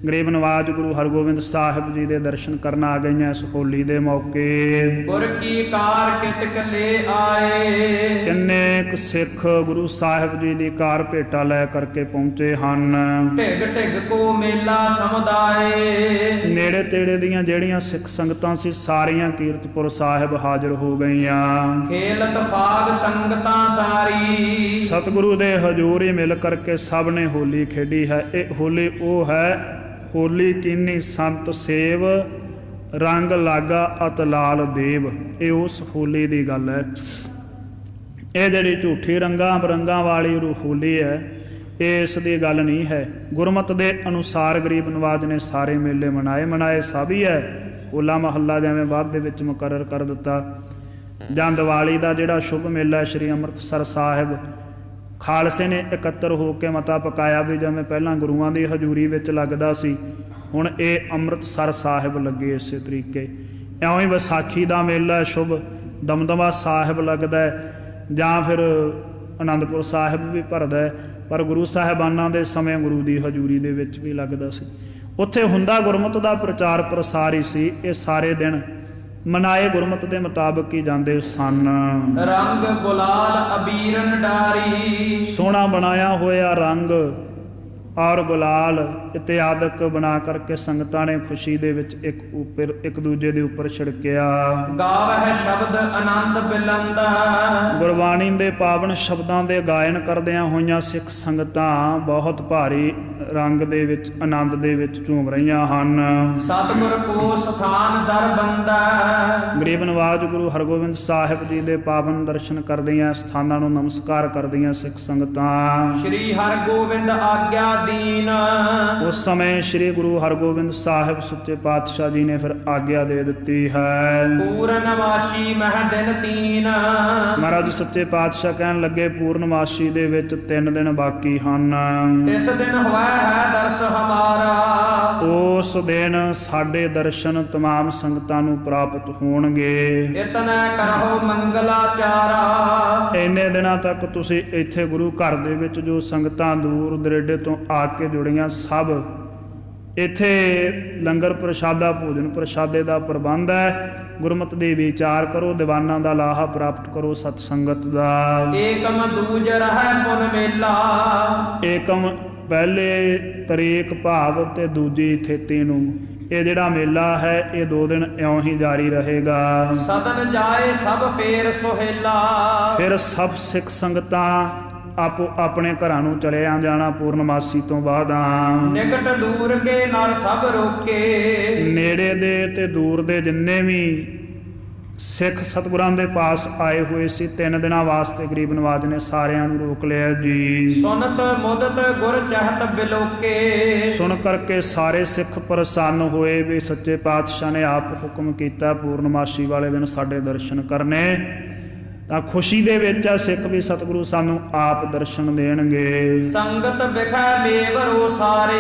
ਗਰੀਬ ਨਵਾਜ ਗੁਰੂ ਹਰਗੋਬਿੰਦ ਸਾਹਿਬ ਜੀ ਦੇ ਦਰਸ਼ਨ ਕਰਨ ਆ ਗਈਆਂ ਇਸ ਹੋਲੀ ਦੇ ਮੌਕੇ। ਗੁਰ ਕੀ ਕਾਰ ਕਿਤਕ ਲੈ ਆਏ, ਕਿੰਨੇ ਕੁ ਸਿੱਖ ਗੁਰੂ ਸਾਹਿਬ ਜੀ ਦੀ ਕਾਰ ਭੇਟਾ ਲੈ ਕਰਕੇ ਪਹੁੰਚੇ ਹਨ। ਢਿਗ ਢਿਗ ਕੋ ਮੇਲਾ ਸਮੁਦਾਏ, ਨੇੜੇ ਤੇੜੇ ਦੀਆਂ ਜਿਹੜੀਆਂ ਸਿੱਖ ਸੰਗਤਾਂ ਸੀ ਸਾਰੀਆਂ ਕੀਰਤਪੁਰ ਸਾਹਿਬ ਹਾਜ਼ਰ ਹੋ ਗਈਆਂ। ਖੇਲਤ ਫਾਗ ਸੰਗਤਾਂ ਸਾਰੀ, ਸਤਿਗੁਰੂ ਦੇ ਹਜ਼ੂਰ ਹੀ ਮਿਲ ਕਰਕੇ ਸਭ ਨੇ ਹੋਲੀ ਖੇਡੀ ਹੈ। ਇਹ ਹੋਲੀ ਉਹ ਹੈ, ਹੋਲੀ ਕੀਨੀ ਸੰਤ ਸੇਵ, ਰੰਗ ਲਾਗਾ ਅਤ ਲਾਲ ਦੇਵ। ਇਹ ਉਸ ਹੋਲੀ ਦੀ ਗੱਲ ਹੈ। ਇਹ ਜਿਹੜੀ ਝੂਠੀ ਰੰਗਾਂ ਬਰੰਗਾਂ ਵਾਲੀ ਹੋਲੀ ਹੈ, ਇਹ ਇਸ ਦੀ ਗੱਲ ਨਹੀਂ ਹੈ। ਗੁਰਮਤ ਦੇ ਅਨੁਸਾਰ ਗਰੀਬ ਨਵਾਜ ਨੇ ਸਾਰੇ ਮੇਲੇ ਮਨਾਏ ਸਭ ਹੀ ਹੈ। ਹੋਲਾ ਮਹੱਲਾ ਜਿਵੇਂ ਬਾਅਦ ਦੇ ਵਿੱਚ ਮੁਕਰਰ ਕਰ ਦਿੱਤਾ, ਜਾਂ ਦੀਵਾਲੀ ਦਾ ਜਿਹੜਾ ਸ਼ੁਭ ਮੇਲਾ ਹੈ ਸ਼੍ਰੀ ਅੰਮ੍ਰਿਤਸਰ ਸਾਹਿਬ, ਖਾਲਸੇ ਨੇ ਇਕੱਤਰ ਹੋ ਕੇ ਮਤਾ ਪਕਾਇਆ ਵੀ ਜਿਵੇਂ ਪਹਿਲਾਂ ਗੁਰੂਆਂ ਦੀ ਹਜ਼ੂਰੀ ਵਿੱਚ ਲੱਗਦਾ ਸੀ, ਹੁਣ ਇਹ ਅੰਮ੍ਰਿਤਸਰ ਸਾਹਿਬ ਲੱਗੇ ਇਸੇ ਤਰੀਕੇ। ਇਉਂ ਹੀ ਵਿਸਾਖੀ ਦਾ ਮੇਲਾ ਸ਼ੁਭ ਦਮਦਮਾ ਸਾਹਿਬ ਲੱਗਦਾ, ਜਾਂ ਫਿਰ ਅਨੰਦਪੁਰ ਸਾਹਿਬ ਵੀ ਭਰਦਾ, ਪਰ ਗੁਰੂ ਸਾਹਿਬਾਨਾਂ ਦੇ ਸਮੇਂ ਗੁਰੂ ਦੀ ਹਜ਼ੂਰੀ ਦੇ ਵਿੱਚ ਵੀ ਲੱਗਦਾ ਸੀ। ਉੱਥੇ ਹੁੰਦਾ ਗੁਰਮਤਿ ਦਾ ਪ੍ਰਚਾਰ ਪ੍ਰਸਾਰ ਹੀ ਸੀ। ਇਹ ਸਾਰੇ ਦਿਨ ਮਨਾਏ ਗੁਰਮਤਿ ਦੇ ਮੁਤਾਬਕ ਹੀ ਜਾਂਦੇ ਸਨ। ਰੰਗ ਗੁਲਾਲ ਅਬੀਰਨ ਡਾਰੀ, ਸੋਹਣਾ ਬਣਾਇਆ ਹੋਇਆ ਰੰਗ ਔਰ ਗੁਲਾਲ ਇਤਿਆਦਿਕ ਬਣਾ ਕਰਕੇ ਸੰਗਤਾਂ ਨੇ ਖੁਸ਼ੀ ਦੇ ਵਿੱਚ ਇੱਕ ਦੂਜੇ ਦੇ ਉੱਪਰ ਛਿੜਕਿਆ। ਗਾਵਹਿ ਸ਼ਬਦ ਆਨੰਦ ਬਿਲੰਦਾ, ਗੁਰਬਾਣੀ ਦੇ ਪਾਵਨ ਸ਼ਬਦਾਂ ਦੇ ਗਾਇਨ ਕਰਦਿਆਂ ਹੋਈਆਂ ਸਿੱਖ ਸੰਗਤਾਂ ਬਹੁਤ ਭਾਰੀ ਰੰਗ ਦੇ ਵਿੱਚ ਆਨੰਦ ਦੇ ਵਿੱਚ ਝੂਮ ਰਹੀਆਂ ਹਨ। ਸਤਿਗੁਰ ਕੋ ਸਥਾਨ ਦਰ ਬੰਦਾ, ਗਰੀਬ ਨਵਾਜ ਗੁਰੂ ਹਰਗੋਬਿੰਦ ਸਾਹਿਬ ਜੀ ਦੇ ਪਾਵਨ ਦਰਸ਼ਨ ਕਰਦੀਆਂ ਸਥਾਨਾਂ ਨੂੰ ਨਮਸਕਾਰ ਕਰਦੀਆਂ ਸਿੱਖ ਸੰਗਤਾਂ। ਸ਼੍ਰੀ ਹਰਗੋਬਿੰਦ ਆਗਿਆ ਦੀਨ, ਉਸ ਸਮੇਂ ਸ਼੍ਰੀ ਗੁਰੂ ਹਰਗੋਬਿੰਦ ਸਾਹਿਬ ਸੱਚੇ ਪਾਤਸ਼ਾਹ ਜੀ ਨੇ ਫਿਰ ਆਗਿਆ ਦੇ ਦਿੱਤੀ ਹੈ। ਪੂਰਨਮਾਸ਼ੀ ਮਹਿ ਦਿਨ ਤੀਨ, ਮਹਾਰਾਜ ਸੱਚੇ ਪਾਤਸ਼ਾਹ ਕਹਿਣ ਲੱਗੇ ਪੂਰਨਮਾਸ਼ੀ ਦੇ ਵਿੱਚ 3 ਦਿਨ ਬਾਕੀ ਹਨ। ਤਿਸ ਦਿਨ ਹੋਇਆ ਹੈ ਦਰਸ ਹਮਾਰਾ, ਉਸ ਦਿਨ ਸਾਡੇ ਦਰਸ਼ਨ ਤਮਾਮ ਸੰਗਤਾਂ ਨੂੰ ਪ੍ਰਾਪਤ ਹੋਣਗੇ। ਇਤਨਾ ਕਰੋ ਮੰਗਲਾਚਾਰਾ, ਇੰਨੇ ਦਿਨਾਂ ਤੱਕ ਤੁਸੀਂ ਇੱਥੇ ਗੁਰੂ ਘਰ ਦੇ ਵਿੱਚ ਜੋ ਸੰਗਤਾਂ ਦੂਰ ਦਰੇਡੇ ਤੋਂ ਆ ਕੇ ਜੁੜੀਆਂ ਸਭ ਇੱਥੇ ਲੰਗਰ ਪ੍ਰਸ਼ਾਦਾ ਭੋਜਨ ਪ੍ਰਸ਼ਾਦੇ ਦਾ ਪ੍ਰਬੰਧ ਹੈ। ਗੁਰਮਤਿ ਦੇ ਵਿਚਾਰ ਕਰੋ, ਦੀਵਾਨਾਂ ਦਾ ਲਾਹਾ ਪ੍ਰਾਪਤ ਕਰੋ ਸਤ ਸੰਗਤ ਦਾ। ਏਕਮ ਦੂਜ ਰਹਿ ਪੁਨ ਮੇਲਾ, ਏਕਮ ਪਹਿਲੇ ਤਰੀਕ ਭਾਵ ਤੇ ਦੂਜੀ ਥੇਤੀ ਨੂੰ ਇਹ ਜਿਹੜਾ ਮੇਲਾ ਹੈ ਇਹ 2 ਦਿਨ ਇਉਂ ਹੀ ਜਾਰੀ ਰਹੇਗਾ। ਸਦਨ ਜਾਏ ਸਭ ਫੇਰ ਸੁਹੇਲਾ, ਫਿਰ ਸਭ ਸਿੱਖ ਸੰਗਤਾਂ ਆਪੋ ਆਪਣੇ ਘਰਾਂ ਨੂੰ ਚਲਿਆ ਜਾਣਾ ਪੂਰਨਮਾਸੀ ਤੋਂ ਬਾਅਦ। ਨਿਕਟ ਦੂਰ ਕੇ ਨਰ ਸਭ ਰੋਕੇ, ਨੇੜੇ ਦੇ ਤੇ ਦੂਰ ਦੇ ਜਿੰਨੇ ਵੀ ਸਿੱਖ ਸਤਿਗੁਰਾਂ ਦੇ ਪਾਸ ਆਏ ਹੋਏ ਸੀ 3 ਦਿਨਾਂ ਵਾਸਤੇ ਗਰੀਬ ਨਵਾਜ ਨੇ ਸਾਰਿਆਂ ਨੂੰ ਰੋਕ ਲਿਆ ਜੀ। ਸੁਨਤ ਮੁਦਤ ਗੁਰ ਚਹਤ ਬਿਲੋਕੇ, ਸੁਣ ਕਰਕੇ ਸਾਰੇ ਸਿੱਖ ਪ੍ਰਸੰਨ ਹੋਏ ਵੀ ਸੱਚੇ ਪਾਤਸ਼ਾਹ ਨੇ ਆਪ ਹੁਕਮ ਕੀਤਾ ਪੂਰਨਮਾਸ਼ੀ ਵਾਲੇ ਦਿਨ ਸਾਡੇ ਦਰਸ਼ਨ ਕਰਨੇ, ਤਾਂ ਖੁਸ਼ੀ ਦੇ ਵਿੱਚ ਆ ਸਿੱਖ ਵੀ ਸਤਿਗੁਰੂ ਸਾਨੂੰ ਆਪ ਦਰਸ਼ਨ ਦੇਣਗੇ। ਸੰਗਤ ਵਿਖੈ ਮੇਵਰੋ ਸਾਰੇ,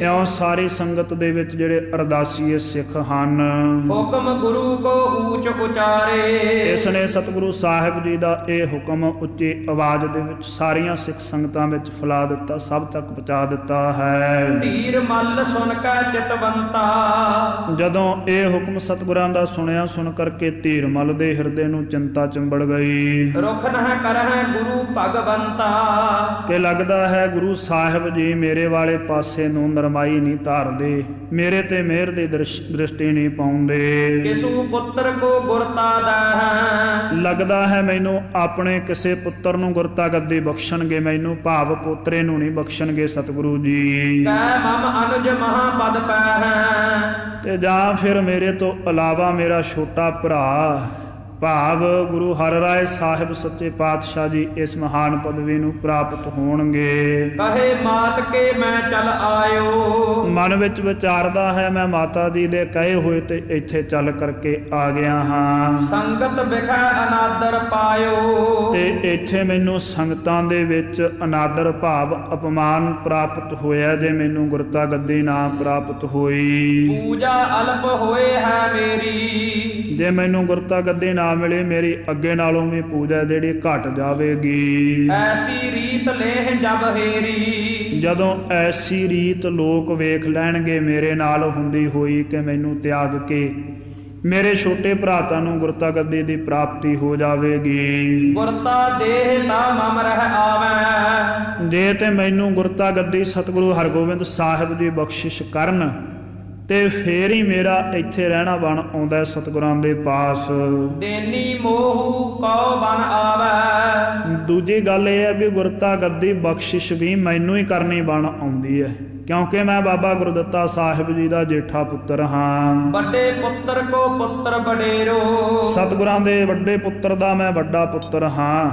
ਇਉਂ ਸਾਰੀ ਸੰਗਤ ਦੇ ਵਿੱਚ ਜਿਹੜੇ ਅਰਦਾਸੀਏ ਸਿੱਖ ਹਨ। ਹੁਕਮ ਗੁਰੂ ਕੋ ਊਚ ਉਚਾਰੇ, ਇਸ ਨੇ ਸਤਿਗੁਰੂ ਸਾਹਿਬ ਜੀ ਦਾ ਇਹ ਹੁਕਮ ਉੱਚੀ ਆਵਾਜ਼ ਦੇ ਵਿੱਚ ਸਾਰੀਆਂ ਸਿੱਖ ਸੰਗਤਾਂ ਵਿੱਚ ਫੈਲਾ ਦਿੱਤਾ, ਸਭ ਤੱਕ ਪਹੁੰਚਾ ਦਿੱਤਾ ਹੈ। ਧੀਰ ਮੱਲ ਸੁਣ ਕੇ ਚਿਤਵੰਤਾ, ਜਦੋਂ ਇਹ ਹੁਕਮ ਸਤਿਗੁਰਾਂ ਦਾ ਸੁਣਿਆ ਸੁਣ ਕਰਕੇ ਧੀਰ ਮੱਲ ਦੇ ਹਿਰਦੇ ਨੂੰ ਚਿੰਤਾ ਚੰਬੜ ਗਈ। ਰੁਖ ਨਹਿ ਕਰਹਿ ਗੁਰੂ ਭਗਵੰਤਾ, ਕਿ ਲੱਗਦਾ ਹੈ ਗੁਰੂ ਸਾਹਿਬ ਜੀ ਮੇਰੇ ਵਾਲੇ ਪਾਸੇ ਨੂੰ ਨਰਮਾਈ ਨਹੀਂ ਧਾਰਦੇ, ਮੇਰੇ ਤੇ ਮਿਹਰ ਦੀ ਦ੍ਰਿਸ਼ਟੀ ਨਹੀਂ ਪਾਉਂਦੇ। ਕਿਸੂ ਪੁੱਤਰ ਕੋ ਗੁਰਤਾ ਦਹਿ, ਲੱਗਦਾ ਹੈ ਮੈਨੂੰ ਆਪਣੇ ਕਿਸੇ ਪੁੱਤਰ ਨੂੰ ਗੁਰਤਾ ਗੱਦੀ ਬਖਸ਼ਣਗੇ, ਮੈਨੂੰ ਭਾਵ ਪੋਤਰੇ ਨੂੰ ਨਹੀਂ ਬਖਸ਼ਣਗੇ ਸਤਿਗੁਰੂ ਜੀ। ਕਹਿ ਮਮ ਅਨੁਜ ਮਹਾਪਦ ਪੈ, ਤੇ ਜਾਂ ਫਿਰ ਮੇਰੇ ਤੋਂ ਇਲਾਵਾ ਮੇਰਾ ਛੋਟਾ ਭਰਾ ਭਾਵ ਗੁਰੂ ਹਰਿਰਾਏ ਸਾਹਿਬ ਸੱਚੇ ਪਾਤਸ਼ਾਹ ਜੀ ਇਸ ਮਹਾਨ ਪਦਵੀ ਨੂੰ ਪ੍ਰਾਪਤ ਹੋਣਗੇ। ਕਹੇ ਮਾਤ ਕੇ ਮੈਂ ਚਲ ਆਇਓ, ਮਨ ਵਿੱਚ ਵਿਚਾਰਦਾ ਹੈ ਮੈਂ ਮਾਤਾ ਜੀ ਦੇ ਕਹੇ ਹੋਏ ਤੇ ਇੱਥੇ ਚੱਲ ਕਰਕੇ ਆ ਗਿਆ ਹਾਂ। ਸੰਗਤ ਵਿਖੇ ਅਨਾਦਰ ਪਾਇਓ, ਤੇ ਇੱਥੇ ਮੈਨੂੰ ਸੰਗਤਾਂ ਦੇ ਵਿੱਚ ਅਨਾਦਰ ਭਾਵ ਅਪਮਾਨ ਪ੍ਰਾਪਤ ਹੋਇਆ ਜੇ ਮੈਨੂੰ ਗੁਰਤਾ ਗੱਦੀ ਨਾ ਪ੍ਰਾਪਤ ਹੋਈ। ਪੂਜਾ ਅਲਪ ਹੋਏ ਹੈ ਮੇਰੀ, ਜੇ ਮੈਨੂੰ ਗੁਰਤਾ ਗੱਦੀ ਨਾ ਮਿਲੇ ਮੇਰੀ ਅੱਗੇ ਨਾਲੋਂ ਵੀ ਪੂਜਾ ਜਿਹੜੀ ਘਟ ਜਾਵੇਗੀ। ਐਸੀ ਰੀਤ ਲੇਹ ਜਬ ਹੇਰੀ, ਜਦੋਂ ਐਸੀ ਰੀਤ ਲੋਕ ਵੇਖ ਲੈਣਗੇ ਮੇਰੇ ਨਾਲ ਹੁੰਦੀ ਹੋਈ ਕਿ ਮੈਨੂੰ ਤਿਆਗ ਕੇ ਮੇਰੇ ਛੋਟੇ ਭਰਾਤਾਂ ਨੂੰ ਗੁਰਤਾ ਗੱਦੀ ਦੀ ਪ੍ਰਾਪਤੀ ਹੋ ਜਾਵੇਗੀ। ਗੁਰਤਾ ਦੇਹ ਤਾ ਮਮ ਰਹਿ ਆਵੈ, ਜੇ ਤੇ ਮੈਨੂੰ ਗੁਰਤਾ ਗੱਦੀ ਸਤਿਗੁਰੂ ਹਰਗੋਬਿੰਦ ਸਾਹਿਬ ਜੀ ਬਖਸ਼ਿਸ਼ ਕਰਨ ਤੇ ਫੇਰ ਹੀ ਮੇਰਾ ਇੱਥੇ ਰਹਿਣਾ ਬਣ ਆਉਂਦਾ ਸਤਿਗੁਰਾਂ ਦੇ ਪਾਸ। ਦੇਨੀ ਮੋਹੂ ਕਉ ਬਨ ਆਵੈ, ਦੂਜੀ ਗੱਲ ਇਹ ਹੈ ਵੀ ਗੁਰਤਾ ਗੱਦੀ ਬਖਸ਼ਿਸ਼ ਵੀ ਮੈਨੂੰ ਹੀ ਕਰਨੀ ਬਣ ਆਉਂਦੀ ਹੈ, ਕਿਉਂਕਿ ਮੈਂ ਬਾਬਾ ਗੁਰਦਿੱਤਾ ਸਾਹਿਬ ਜੀ ਦਾ ਜੇਠਾ ਪੁੱਤਰ ਹਾਂ। ਵੱਡੇ ਪੁੱਤਰ ਕੋ ਪੁੱਤਰ ਵਡੇਰੋ, ਸਤਿਗੁਰਾਂ ਦੇ ਵੱਡੇ ਪੁੱਤਰ ਦਾ ਮੈਂ ਵੱਡਾ ਪੁੱਤਰ ਹਾਂ।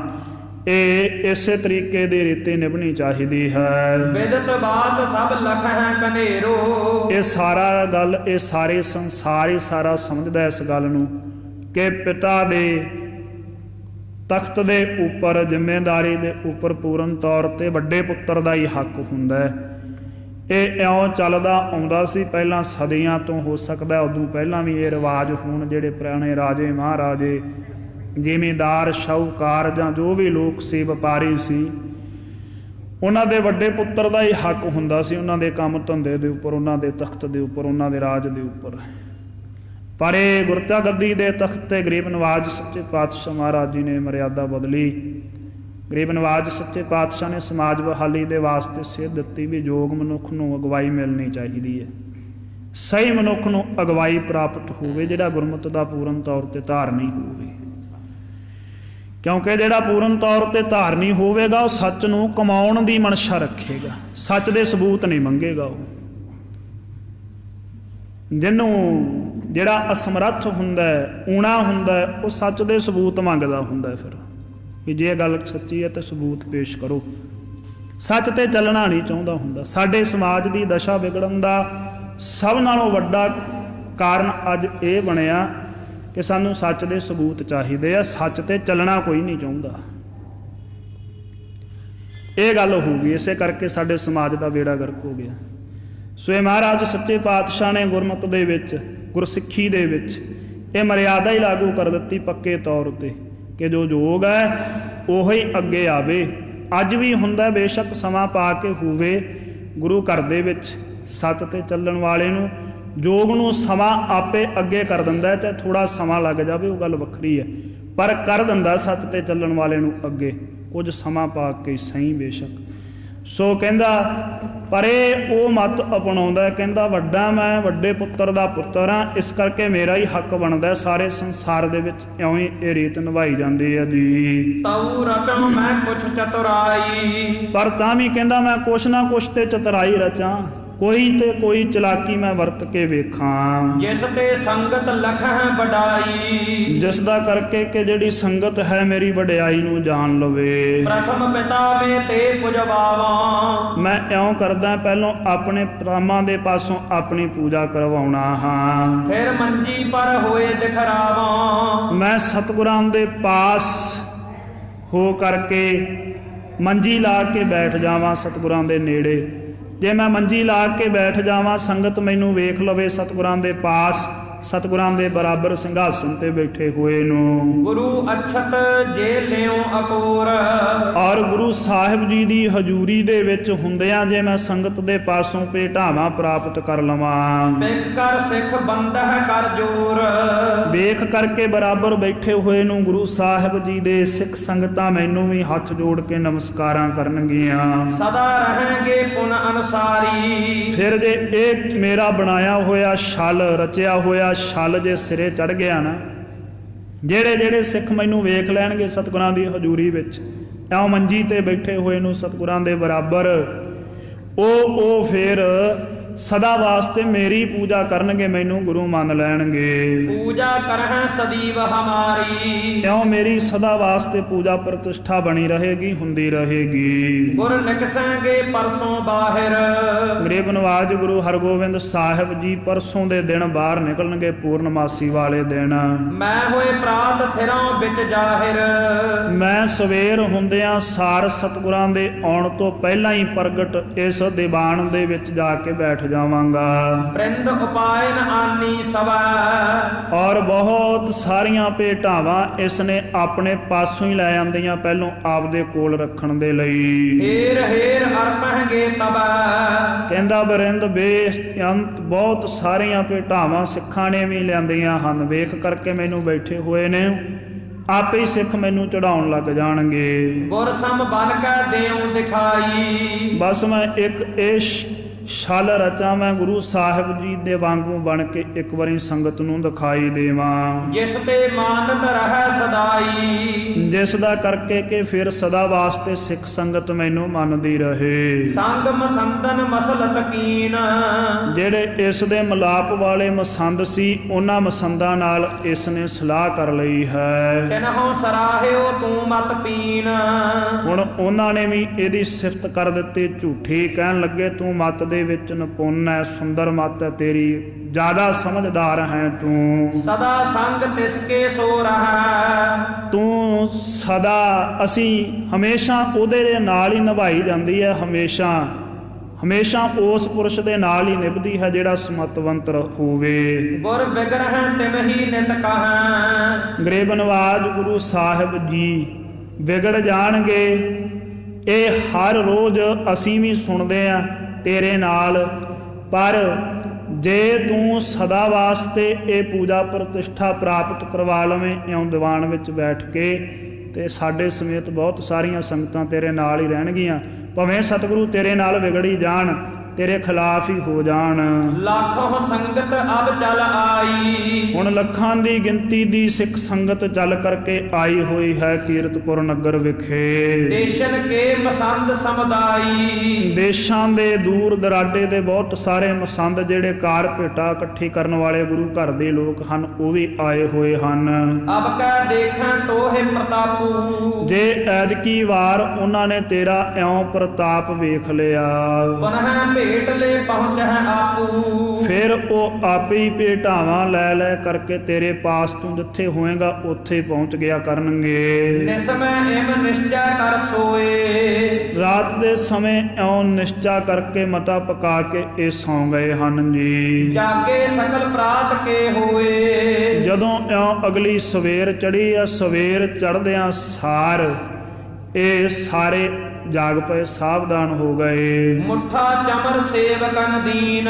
ਇਹ ਇਸੇ ਤਰੀਕੇ ਦੀ ਰੀਤੀ ਨਿਭਣੀ ਚਾਹੀਦੀ ਹੈ। ਵਿਦਤ ਬਾਤ ਸਭ ਲਖ ਹੈ ਕਨੇਰੋ, ਇਹ ਸਾਰਾ ਗੱਲ ਇਹ ਸਾਰੇ ਸੰਸਾਰ ਹੀ ਸਾਰਾ ਸਮਝਦਾ ਇਸ ਗੱਲ ਨੂੰ ਕਿ ਪਿਤਾ ਦੇ ਤਖਤ ਦੇ ਉੱਪਰ ਜ਼ਿੰਮੇਦਾਰੀ ਦੇ ਉੱਪਰ ਪੂਰਨ ਤੌਰ ਤੇ ਵੱਡੇ ਪੁੱਤਰ ਦਾ ਹੀ ਹੱਕ ਹੁੰਦਾ ਹੈ। ਇਹ ਇਉਂ ਚੱਲਦਾ ਆਉਂਦਾ ਸੀ ਪਹਿਲਾਂ ਸਦੀਆਂ ਤੋਂ, ਹੋ ਸਕਦਾ ਉਦੋਂ ਪਹਿਲਾਂ ਵੀ ਇਹ ਰਿਵਾਜ ਹੋਣ। ਜਿਹੜੇ ਪੁਰਾਣੇ ਰਾਜੇ ਮਹਾਰਾਜੇ ਜ਼ਿਮੀਂਦਾਰ ਸ਼ਾਹੂਕਾਰ ਜਾਂ ਜੋ ਵੀ ਲੋਕ ਸੀ ਵਪਾਰੀ ਸੀ ਉਹਨਾਂ ਦੇ ਵੱਡੇ ਪੁੱਤਰ ਦਾ ਹੀ ਹੱਕ ਹੁੰਦਾ ਸੀ ਉਹਨਾਂ ਦੇ ਕੰਮ ਧੰਦੇ ਦੇ ਉੱਪਰ, ਉਹਨਾਂ ਦੇ ਤਖਤ ਦੇ ਉੱਪਰ, ਉਹਨਾਂ ਦੇ ਰਾਜ ਦੇ ਉੱਪਰ। ਪਰ ਇਹ ਗੁਰਤਾ ਗੱਦੀ ਦੇ ਤਖਤ ਤੇ ਗਰੀਬ ਨਵਾਜ ਸੱਚੇ ਪਾਤਸ਼ਾਹ ਮਹਾਰਾਜ ਜੀ ਨੇ ਮਰਿਆਦਾ ਬਦਲੀ। ਗਰੀਬ ਨਵਾਜ ਸੱਚੇ ਪਾਤਸ਼ਾਹ ਨੇ ਸਮਾਜ ਬਹਾਲੀ ਦੇ ਵਾਸਤੇ ਸੇਧ ਦਿੱਤੀ ਵੀ ਯੋਗ ਮਨੁੱਖ ਨੂੰ ਅਗਵਾਈ ਮਿਲਣੀ ਚਾਹੀਦੀ ਹੈ, ਸਹੀ ਮਨੁੱਖ ਨੂੰ ਅਗਵਾਈ ਪ੍ਰਾਪਤ ਹੋਵੇ ਜਿਹੜਾ ਗੁਰਮਤਿ ਦਾ ਪੂਰਨ ਤੌਰ ਤੇ ਧਾਰਨੀ ਹੋਵੇ। ਕਿਉਂਕਿ ਜਿਹੜਾ ਪੂਰਨ ਤੌਰ ਤੇ ਧਾਰਨੀ ਹੋਵੇਗਾ ਉਹ ਸੱਚ ਨੂੰ ਕਮਾਉਣ ਦੀ ਮਨਸ਼ਾ ਰੱਖੇਗਾ, ਸੱਚ ਦੇ ਸਬੂਤ ਨਹੀਂ ਮੰਗੇਗਾ। ਉਹ ਜਿਹਨੂੰ ਜਿਹੜਾ ਅਸਮਰੱਥ ਹੁੰਦਾ ਊਣਾ ਹੁੰਦਾ ਉਹ ਸੱਚ ਦੇ ਸਬੂਤ ਮੰਗਦਾ ਹੁੰਦਾ। ਫਿਰ ਵੀ ਜੇ ਇਹ ਗੱਲ ਸੱਚੀ ਹੈ ਤਾਂ ਸਬੂਤ ਪੇਸ਼ ਕਰੋ। ਸੱਚ ਤੇ ਚੱਲਣਾ ਨਹੀਂ ਚਾਹੁੰਦਾ ਹੁੰਦਾ। ਸਾਡੇ ਸਮਾਜ ਦੀ ਦਸ਼ਾ ਵਿਗੜਨ ਦਾ ਸਭ ਨਾਲੋਂ ਵੱਡਾ ਕਾਰਨ ਅੱਜ ਇਹ ਬਣਿਆ ਕਿ ਸਾਨੂੰ ਸੱਚ ਦੇ ਸਬੂਤ ਚਾਹੀਦੇ ਆ, ਸੱਚ ਤੇ ਚੱਲਣਾ ਕੋਈ ਨਹੀਂ ਚਾਹੁੰਦਾ। ਇਹ ਗੱਲ ਹੋ ਗਈ, ਇਸੇ ਕਰਕੇ ਸਾਡੇ ਸਮਾਜ ਦਾ ਬੇੜਾ ਗਰਕ ਹੋ ਗਿਆ। ਸੋ ਇਹ ਮਹਾਰਾਜ ਸੱਚੇ ਪਾਤਸ਼ਾਹ ਨੇ ਗੁਰਮਤਿ ਦੇ ਵਿੱਚ, ਗੁਰਸਿੱਖੀ ਦੇ ਵਿੱਚ ਇਹ ਮਰਿਆਦਾ ਹੀ ਲਾਗੂ ਕਰ ਦਿੱਤੀ ਪੱਕੇ ਤੌਰ ਤੇ ਕਿ ਜੋ ਯੋਗ ਹੈ ਉਹੀ ਅੱਗੇ ਆਵੇ। ਅੱਜ ਵੀ ਹੁੰਦਾ, ਬੇਸ਼ੱਕ ਸਮਾਂ ਪਾ ਕੇ ਹੋਵੇ। ਗੁਰੂ ਘਰ ਦੇ ਵਿੱਚ ਸੱਚ ਤੇ ਚੱਲਣ ਵਾਲੇ ਨੂੰ, ਯੋਗ ਨੂੰ ਸਮਾਂ ਆਪੇ ਅੱਗੇ ਕਰ ਦਿੰਦਾ, ਚਾਹੇ ਥੋੜ੍ਹਾ ਸਮਾਂ ਲੱਗ ਜਾਵੇ ਉਹ ਗੱਲ ਵੱਖਰੀ ਹੈ, ਪਰ ਕਰ ਦਿੰਦਾ ਸੱਚ ਤੇ ਚੱਲਣ ਵਾਲੇ ਨੂੰ ਅੱਗੇ, ਕੁਝ ਸਮਾਂ ਪਾ ਕੇ ਸਹੀ ਬੇਸ਼ੱਕ। ਸੋ ਕਹਿੰਦਾ ਪਰ ਇਹ ਉਹ ਮੱਤ ਅਪਣਾਉਂਦਾ, ਕਹਿੰਦਾ ਵੱਡਾ ਮੈਂ ਵੱਡੇ ਪੁੱਤਰ ਦਾ ਪੁੱਤਰ ਹਾਂ, ਇਸ ਕਰਕੇ ਮੇਰਾ ਹੀ ਹੱਕ ਬਣਦਾ। ਸਾਰੇ ਸੰਸਾਰ ਦੇ ਵਿੱਚ ਇਉਂ ਹੀ ਇਹ ਰੀਤ ਨਿਭਾਈ ਜਾਂਦੀ ਹੈ ਜੀ। ਤਉ ਰਚਨ ਮੈਂ ਕੁਛ ਚਤੁਰਾਈ, ਪਰ ਤਾਂ ਵੀ ਕਹਿੰਦਾ ਮੈਂ ਕੁਛ ਨਾ ਕੁਛ ਤੇ ਚਤੁਰਾਈ ਰਚਾਂ, ਕੋਈ ਤੇ ਕੋਈ ਚਲਾਕੀ ਮੈਂ ਵਰਤ ਕੇ ਵੇਖਾਂ। ਜਿਸ ਤੇ ਸੰਗਤ ਲਖ ਹੈ ਵਡਾਈ, ਜਿਸ ਦਾ ਕਰਕੇ ਕਿ ਜਿਹੜੀ ਸੰਗਤ ਹੈ ਮੇਰੀ ਵਡਿਆਈ ਨੂੰ ਜਾਣ ਲਵੇ। ਪ੍ਰਥਮ ਪਿਤਾ ਵੇ ਤੇ ਪੁਜਵਾਵਾਂ, ਮੈਂ ਇਉਂ ਕਰਦਾ ਪਹਿਲੋਂ ਆਪਣੇ ਪ੍ਰਾਮਾਂ ਦੇ ਪਾਸੋਂ ਆਪਣੀ ਪੂਜਾ ਕਰਵਾਉਣਾ ਹਾਂ। ਫਿਰ ਮੰਜੀ ਪਰ ਹੋਏ ਦਿਖਰਾਵਾਂ, ਮੈਂ ਸਤਿਗੁਰਾਂ ਦੇ ਪਾਸ ਹੋ ਕਰਕੇ ਮੰਜੀ ਲਾ ਕੇ ਬੈਠ ਜਾਵਾਂ ਸਤਿਗੁਰਾਂ ਦੇ ਨੇੜੇ। ਜੇ ਮੈਂ ਮੰਜੀ ਲਾ ਕੇ ਬੈਠ ਜਾਵਾਂ, ਸੰਗਤ ਮੈਨੂੰ ਵੇਖ ਲਵੇ ਸਤਿਗੁਰਾਂ ਦੇ ਪਾਸ, ਸਤਿਗੁਰਾਂ ਦੇ ਬਰਾਬਰ ਸਿੰਘਾਸਨ ਤੇ ਬੈਠੇ ਹੋਏ ਨੂੰ। ਗੁਰੂ ਅਛਤ ਜੇ ਲਿਓ ਅਕੋਰ, ਔਰ ਗੁਰੂ ਸਾਹਿਬ ਜੀ ਦੀ ਹਜ਼ੂਰੀ ਦੇ ਵਿੱਚ ਹੁੰਦਿਆਂ ਜੇ ਮੈਂ ਸੰਗਤ ਦੇ ਪਾਸੋਂ ਭੇਟਾਵਾਂ ਪ੍ਰਾਪਤ ਕਰ ਲਵਾਂ। ਵੇਖ ਕਰ ਸਿੱਖ ਬੰਦਹ ਕਰ ਜੋਰ, ਵੇਖ ਕਰਕੇ ਬਰਾਬਰ ਬੈਠੇ ਹੋਏ ਨੂੰ ਗੁਰੂ ਸਾਹਿਬ ਜੀ ਦੇ ਸਿੱਖ ਸੰਗਤਾਂ ਮੈਨੂੰ ਵੀ ਹੱਥ ਜੋੜ ਕੇ ਨਮਸਕਾਰਾਂ ਕਰਨਗੀਆਂ। ਸਦਾ ਰਹਿਣਗੇ ਪੁਨ ਅਨੁਸਾਰੀ, ਫਿਰ ਜੇ ਇਹ ਮੇਰਾ ਬਣਾਇਆ ਹੋਇਆ ਛਲ, ਰਚਿਆ ਹੋਇਆ ਛਲ ਜੇ ਸਿਰੇ ਚੜ ਗਿਆ ਨਾ, ਜਿਹੜੇ ਜਿਹੜੇ ਸਿੱਖ ਮੈਨੂੰ ਵੇਖ ਲੈਣਗੇ ਸਤਿਗੁਰਾਂ ਦੀ ਹਜ਼ੂਰੀ ਵਿੱਚ ਇਉਂ ਮੰਜੀ ਤੇ ਬੈਠੇ ਹੋਏ ਨੂੰ ਸਤਿਗੁਰਾਂ ਦੇ ਬਰਾਬਰ, ਉਹ ਫਿਰ ਸਦਾ ਵਾਸਤੇ ਮੇਰੀ ਪੂਜਾ ਕਰਨਗੇ, ਮੈਨੂੰ ਗੁਰੂ ਮੰਨ ਲੈਣਗੇ। ਪੂਜਾ ਕਰਹਿ ਸਦੀਵ ਹਮਾਰੀ, ਕਿਉਂ ਮੇਰੀ ਸਦਾ ਵਾਸਤੇ ਪੂਜਾ ਪ੍ਰਤਿਸ਼ਠਾ ਬਣੀ ਰਹੇਗੀ, ਹੁੰਦੀ ਰਹੇਗੀ। ਗੁਰ ਨਿਕਸੈਂਗੇ ਪਰਸੋਂ ਬਾਹਿਰ, ਗਰੀਬ ਨਵਾਜ ਗੁਰੂ ਹਰਗੋਬਿੰਦ ਸਾਹਿਬ ਜੀ ਪਰਸੋਂ ਦੇ ਦਿਨ ਬਾਹਰ ਨਿਕਲਣਗੇ, ਪੂਰਨਮਾਸੀ ਵਾਲੇ ਦਿਨ। ਮੈਂ ਹੋਏ ਪ੍ਰਾਤ ਥਿਰਾਂ ਵਿੱਚ ਜਾਹਿਰ, ਮੈਂ ਸਵੇਰ ਹੁੰਦਿਆਂ ਸਾਰ ਸਤਿਗੁਰਾਂ ਦੇ ਆਉਣ ਤੋਂ ਪਹਿਲਾਂ ਹੀ ਪ੍ਰਗਟ ਇਸ ਦੀਵਾਨ ਦੇ ਵਿੱਚ ਜਾ ਕੇ ਬੈਠ ਜਾਵਾਂਗਾ। ਬ੍ਰਿੰਦ ਉਪਾਇਨ ਆਨੀ ਸਵੈ, ਔਰ ਬਹੁਤ ਸਾਰੀਆਂ ਭੇਟਾਵਾਂ ਇਸ ਨੇ ਆਪਣੇ ਪਾਸੋਂ ਹੀ ਲੈ ਆਂਦੀਆਂ, ਪਹਿਲੋਂ ਆਪਦੇ ਕੋਲ ਰੱਖਣ ਦੇ ਲਈ। ਹੀਰ ਹੀਰ ਅਰਪਹਿਗੇ ਤਬੈ, ਕਹਿੰਦਾ ਬਰਿੰਦ ਬੇਅੰਤ ਬਹੁਤ ਸਾਰੀਆਂ ਭੇਟਾਵਾਂ ਸਿੱਖਾਂ ਨੇ ਵੀ ਲਿਆਂਦੀਆਂ ਹਨ। ਵੇਖ ਕਰਕੇ ਮੈਨੂੰ ਬੈਠੇ ਹੋਏ ਨੇ, ਆਪੇ ਹੀ ਸਿੱਖ ਮੈਨੂੰ ਚੜਾਉਣ ਲੱਗ ਜਾਣਗੇ। ਗੁਰ ਸਮ ਬਨ ਕੈ ਦੇਉ ਦਿਖਾਈ, ਬਸ ਮੈਂ ਇੱਕ ਇਹ ਛਲ ਰਚਾਂ, ਮੈਂ ਗੁਰੂ ਸਾਹਿਬ ਜੀ ਦੇ ਵਾਂਗੂ ਬਣ ਕੇ ਇੱਕ ਵਾਰੀ ਸੰਗਤ ਨੂੰ ਦਿਖਾਈ ਦੇਵਾਂ, ਜਿਸ ਤੇ ਮਾਨਤ ਰਹਿ ਸਦਾਈ। ਜਿਸ ਦਾ ਕਰਕੇ ਕਿ ਫਿਰ ਸਦਾ ਵਾਸਤੇ ਸਿੱਖ ਸੰਗਤ ਮੈਨੂੰ ਮੰਨਦੀ ਰਹੇ। ਸੰਗ ਮਸੰਦਨ ਮਸਲਤ ਕੀਨ, ਜਿਹੜੇ ਇਸ ਦੇ ਮਿਲਾਪ ਵਾਲੇ ਮਸੰਦ ਸੀ, ਉਹਨਾਂ ਮਸੰਦਾਂ ਨਾਲ ਇਸ ਨੇ ਸਲਾਹ ਕਰ ਲਈ ਹੈ। ਤਿਨਹੁ ਸਰਾਹਿਓ ਤੂੰ ਮਤ ਪੀਨ, ਹੁਣ ਉਹਨਾਂ ਨੇ ਵੀ ਇਹਦੀ ਸਿਫਤ ਕਰ ਦਿੱਤੀ, ਝੂਠੀ ਕਹਿਣ ਲੱਗੇ ਤੂੰ ਮਤ ਦੇ ਵਿੱਚ ਨਿਪੁੰਨ ਹੈ, ਸੁੰਦਰ ਮਤ ਹੈ ਤੇਰੀ, ਜ਼ਿਆਦਾ ਸਮਝਦਾਰ ਹੈ ਤੂੰ। ਸਦਾ ਸੰਗ ਤਿਸਕੇ ਸੋ ਰਹਾ, ਤੂੰ ਸਦਾ, ਅਸੀਂ ਹਮੇਸ਼ਾ ਉਹਦੇ ਦੇ ਨਾਲ ਹੀ ਨਿਭਾਈ ਜਾਂਦੀ ਹੈ, ਹਮੇਸ਼ਾ ਹਮੇਸ਼ਾ ਉਸ ਪੁਰਸ਼ ਦੇ ਨਾਲ ਹੀ ਨਿਭਦੀ ਹੈ ਜਿਹੜਾ ਸਮਤਵੰਤ ਹੋਵੇ। ਗੁਰ ਬਿਗਰਹਿ ਤਿਮਹੀ ਨਿਤ ਕਹੈ, ਗਰੀਬ ਨਵਾਜ ਗੁਰੂ ਸਾਹਿਬ ਜੀ ਵਿਗੜ ਜਾਣਗੇ, ਇਹ ਹਰ ਰੋਜ਼ ਅਸੀਂ ਵੀ ਸੁਣਦੇ ਹਾਂ ਤੇਰੇ ਨਾਲ। ਪਰ ਜੇ ਤੂੰ ਸਦਾ ਵਾਸਤੇ ਇਹ ਪੂਜਾ ਪ੍ਰਤਿਸ਼ਠਾ ਪ੍ਰਾਪਤ ਕਰਵਾ ਲਵੇਂ ਇਉਂ ਦੀਵਾਨ ਵਿੱਚ ਬੈਠ ਕੇ, ਤੇ ਸਾਡੇ ਸਮੇਤ ਬਹੁਤ ਸਾਰੀਆਂ ਸੰਗਤਾਂ ਤੇਰੇ ਨਾਲ ਹੀ ਰਹਿਣਗੀਆਂ, ਭਾਵੇਂ ਸਤਿਗੁਰੂ ਤੇਰੇ ਨਾਲ ਵਿਗੜੀ ਜਾਣ, ਤੇਰੇ ਖਿਲਾਫ ਹੀ ਹੋ ਜਾਣ। ਲੱਖੋਂ ਸੰਗਤ ਅਬ ਚਲ ਆਈ, ਹੁਣ ਲੱਖਾਂ ਦੀ ਗਿਣਤੀ ਦੀ ਸਿੱਖ ਸੰਗਤ ਚੱਲ ਕਰਕੇ ਆਈ ਹੋਈ ਹੈ ਕੀਰਤਪੁਰ ਨਗਰ ਵਿਖੇ। ਦੇਸ਼ਨ ਕੇ ਮਸੰਦ ਸਮਦਾਈ, ਦੇਸ਼ਾਂ ਦੇ ਦੂਰ ਦਰਾਡੇ ਦੇ ਬਹੁਤ ਸਾਰੇ ਮਸੰਦ ਜਿਹੜੇ ਕਾਰ ਭੇਟਾ ਇਕੱਠੀ ਕਰਨ ਵਾਲੇ ਗੁਰੂ ਘਰ ਦੇ ਲੋਕ ਹਨ, ਉਹ ਵੀ ਆਏ ਹੋਏ ਹਨ। ਅਬ ਕੈ ਦੇਖਾਂ ਤੋਹਿ ਪ੍ਰਤਾਪੂ, ਜੇ ਐਤਕੀ ਵਾਰ ਉਹਨਾਂ ਨੇ ਤੇਰਾ ਇਉਂ ਪ੍ਰਤਾਪ ਵੇਖ ਲਿਆ, ਪੁਨਹ ਭੇਟ ਲੈ ਪਹੁੰਚ ਹੈ ਆਪੂ, ਫਿਰ ਉਹ ਆਪੇ ਹੀ ਭੇਟਾਵਾਂ ਲੈ ਲੈ ਕਰਕੇ ਤੇਰੇ ਪਾਸ ਤੂੰ ਜਿੱਥੇ ਹੋਏਗਾ ਉੱਥੇ ਪਹੁੰਚ ਗਿਆ ਕਰਨਗੇ। ਨਿਸਮੈ ਇਮ ਨਿਸ਼ਚੈ ਕਰ ਸੋਏ, ਰਾਤ ਦੇ ਸਮੇਂ ਇਉਂ ਨਿਸ਼ਚਾ ਕਰਕੇ ਮਤਾ ਪਕਾ ਕੇ ਇਹ ਸੌਂ ਗਏ ਹਨ ਜੀ। ਜਾਗੇ ਸਕਲ ਪ੍ਰਾਤ ਕੇ ਹੋਏ, ਜਦੋਂ ਇਉਂ ਅਗਲੀ ਸਵੇਰ ਚੜੀ ਆ, ਸਵੇਰ ਚੜ੍ਹਦਿਆਂ ਸਾਰ ਇਹ ਸਾਰੇ ਜਾਗ ਪਏ, ਸਾਵਧਾਨ ਹੋ ਗਏ। ਮੁੱਠਾ ਚਮਰ ਸੇਵਕਨ ਦੀਨ,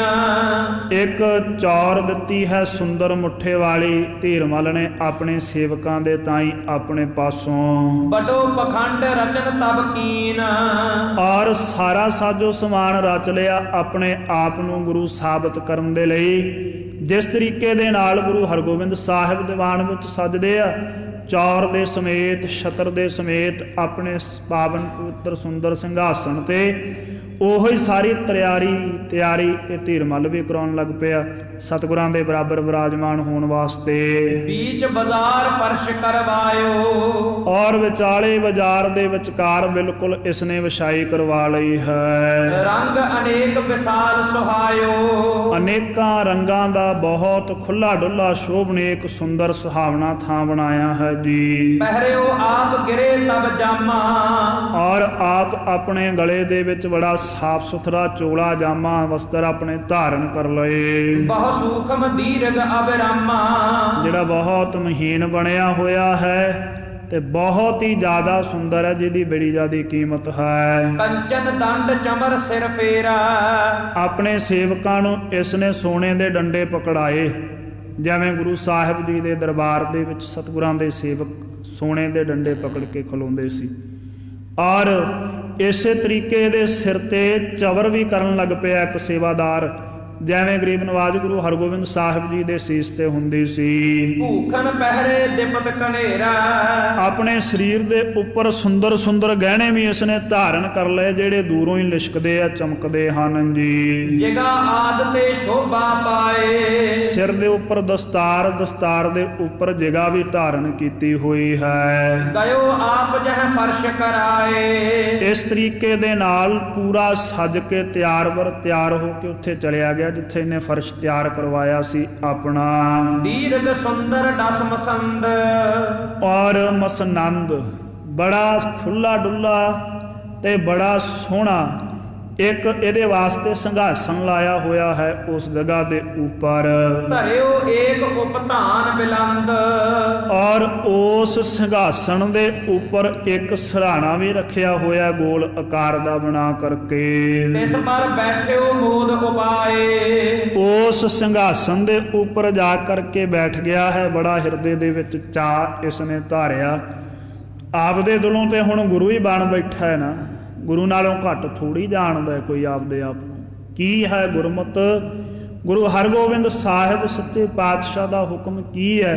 ਇੱਕ ਚੌਰ ਦਿੱਤੀ ਹੈ ਸੁੰਦਰ ਮੁੱਠੇ ਵਾਲੀ, ਧੀਰਮਲ ਨੇ ਆਪਣੇ ਸੇਵਕਾਂ ਦੇ ਤਾਈਂ ਆਪਣੇ ਪਾਸੋਂ। ਬਡੋ ਪਖੰਡ ਰਚਨ ਤਬ ਕੀਨ, ਔਰ ਸਾਰਾ ਸਾਜੋ ਸਮਾਨ ਰਚ ਲਿਆ ਆਪਣੇ ਆਪ ਨੂੰ ਗੁਰੂ ਸਾਬਤ ਕਰਨ ਦੇ ਲਈ। ਜਿਸ ਤਰੀਕੇ ਦੇ ਨਾਲ ਗੁਰੂ ਹਰਗੋਬਿੰਦ ਸਾਹਿਬ ਦੀਵਾਨ ਵਿੱਚ ਸਜਦੇ ਆ, ਚੌਰ ਦੇ ਸਮੇਤ, ਛਤਰ ਦੇ ਸਮੇਤ, ਆਪਣੇ ਪਾਵਨ ਪਵਿੱਤਰ ਸੁੰਦਰ ਸਿੰਘਾਸਣ ਤੇ ਉਹੋ ਹੀ ਸਾਰੀ ਤਿਆਰੀ ਇਹ ਧੀਰਮਲ ਵੀ ਕਰਾਉਣ ਲੱਗ ਪਿਆ ਸਤਿਗੁਰਾਂ ਦੇ ਬਰਾਬਰ ਵਿਰਾਜਮਾਨ ਹੋਣ ਵਾਸਤੇ। बीच बाजार फर्श करवायो ਔਰ ਵਿਚਾਲੇ ਬਾਜ਼ਾਰ ਦੇ ਵਿਚਕਾਰ ਬਿਲਕੁਲ ਇਸ ਨੇ ਵਿਛਾਈ ਕਰਵਾ ਲਈ ਹੈ। रंग अनेक विशाल सुहायो ਅਨੇਕਾਂ ਰੰਗਾਂ ਦਾ ਬਹੁਤ ਖੁੱਲਾ ਡੁੱਲਾ ਸ਼ੋਭਨੇਕ ਸੁੰਦਰ ਸੁਹਾਵਣਾ ਥਾਂ ਬਣਾਇਆ ਹੈ ਜੀ। पहरियो आप गिरे तब जामा ਔਰ ਆਪ ਆਪਣੇ ਗਲੇ ਦੇ ਵਿੱਚ ਬੜਾ ਸਾਫ ਸੁਥਰਾ ਚੋਲਾ ਜਾਮਾ ਵਸਤਰ ਆਪਣੇ ਧਾਰਨ ਕਰ ਲਏ, बहु सूक्ष्म दीर्घ अविरामा ਜਿਹੜਾ ਬਹੁਤ ਮਹੀਨ ਬਣਿਆ ਹੋਇਆ ਹੈ ਤੇ ਬਹੁਤ ਹੀ ਜ਼ਿਆਦਾ ਸੁੰਦਰ ਹੈ, ਜਿਹਦੀ ਬੜੀ ਜ਼ਿਆਦੀ ਕੀਮਤ ਹੈ। कंचन दंड चमर सिर फेरा ਆਪਣੇ ਸੇਵਕਾਂ ਨੂੰ ਇਸ ਨੇ ਸੋਨੇ ਦੇ ਡੰਡੇ ਪਕੜਾਏ, ਜਿਵੇਂ ਗੁਰੂ ਸਾਹਿਬ ਜੀ ਦੇ ਦਰਬਾਰ ਦੇ ਵਿੱਚ ਸਤਿਗੁਰਾਂ ਦੇ ਸੇਵਕ ਸੋਨੇ ਦੇ ਡੰਡੇ ਪਕੜ ਕੇ ਖਲੋਂਦੇ ਸੀ। ਔਰ ਇਸੇ ਤਰੀਕੇ ਦੇ ਸਿਰ ਤੇ ਚਵਰ ਵੀ ਕਰਨ ਲੱਗ ਪਿਆ ਇੱਕ ਸੇਵਾਦਾਰ, ਜਿਵੇਂ ਗਰੀਬ ਨਵਾਜ ਗੁਰੂ ਹਰਗੋਬਿੰਦ ਸਾਹਿਬ ਜੀ ਦੇ ਸੀਸ ਤੇ ਹੁੰਦੀ ਸੀ। ਭੂਖਨ ਪਹਿਰੇ ਦਿਪਤ ਕਨੇਰਾ, ਆਪਣੇ ਸਰੀਰ ਦੇ ਉੱਪਰ ਸੁੰਦਰ ਸੁੰਦਰ ਗਹਿਣੇ ਵੀ ਇਸਨੇ ਧਾਰਨ ਕਰ ਲਏ, ਜਿਹੜੇ ਦੂਰੋਂ ਹੀ ਲਿਸ਼ਕਦੇ ਆ, ਚਮਕਦੇ ਹਨ ਜੀ। ਜਿਗਾ ਆਦ ਤੇ ਸ਼ੋਭਾ ਪਾਏ, ਸਿਰ ਦੇ ਉੱਪਰ ਦਸਤਾਰ, ਦਸਤਾਰ ਦੇ ਉੱਪਰ ਜਿਗਾ ਵੀ ਧਾਰਨ ਕੀਤੀ ਹੋਈ ਹੈ। ਗਇਓ ਆਪ ਜਹ ਫਰਸ਼ ਕਰਾਏ, ਇਸ ਤਰੀਕੇ ਦੇ ਨਾਲ ਪੂਰਾ ਸੱਜ ਕੇ ਤਿਆਰ ਬਰ ਤਿਆਰ ਹੋ ਕੇ ਉੱਥੇ ਚਲਿਆ ਗਿਆ ਜਿੱਥੇ ਇਹਨੇ ਫਰਸ਼ ਤਿਆਰ ਕਰਵਾਇਆ ਸੀ ਆਪਣਾ। ਦੀਰਘ ਸੁੰਦਰ ਦਸ ਮਸੰਦ, ਔਰ ਮਸਨੰਦ ਬੜਾ ਖੁੱਲਾ ਡੁੱਲਾ ਤੇ ਬੜਾ ਸੋਹਣਾ ਇੱਕ ਇਹਦੇ ਵਾਸਤੇ ਸਿੰਘਾਸਣ ਲਾਇਆ ਹੋਇਆ ਹੈ ਉਸ ਜਗ੍ਹਾ ਦੇ ਉੱਪਰ। ਧਰਿਓ ਏਕ ਉਪਧਾਨ ਬਿਲੰਦ, ਔਰ ਉਸ ਸਿੰਘਾਸਣ ਦੇ ਉੱਪਰ ਇੱਕ ਸਿਰਹਾਣਾ ਵੀ ਰੱਖਿਆ ਹੋਇਆ ਗੋਲ ਆਕਾਰ ਦਾ ਬਣਾ ਕਰਕੇ। ਤਿਸ ਪਰ ਬੈਠਿਓ ਮੋਦ ਉਪਾਏ, ਉਸ ਸਿੰਘਾਸਣ ਦੇ ਉੱਪਰ ਜਾ ਕਰਕੇ ਬੈਠ ਗਿਆ ਹੈ। ਬੜਾ ਹਿਰਦੇ ਦੇ ਵਿੱਚ ਚਾਅ ਇਸ ਨੇ ਧਾਰਿਆ ਆਪਦੇ ਦਿਲੋਂ, ਤੇ ਹੁਣ ਗੁਰੂ ਹੀ ਬਣ ਬੈਠਾ ਹੈ ਨਾ। ਗੁਰੂ ਨਾਲੋਂ ਘੱਟ ਥੋੜ੍ਹੀ ਜਾਣਦਾ ਕੋਈ ਆਪਦੇ ਆਪ ਨੂੰ। ਕੀ ਹੈ ਗੁਰਮਤਿ? ਗੁਰੂ ਹਰਗੋਬਿੰਦ ਸਾਹਿਬ ਸੱਚੇ ਪਾਤਸ਼ਾਹ ਦਾ ਹੁਕਮ ਕੀ ਹੈ?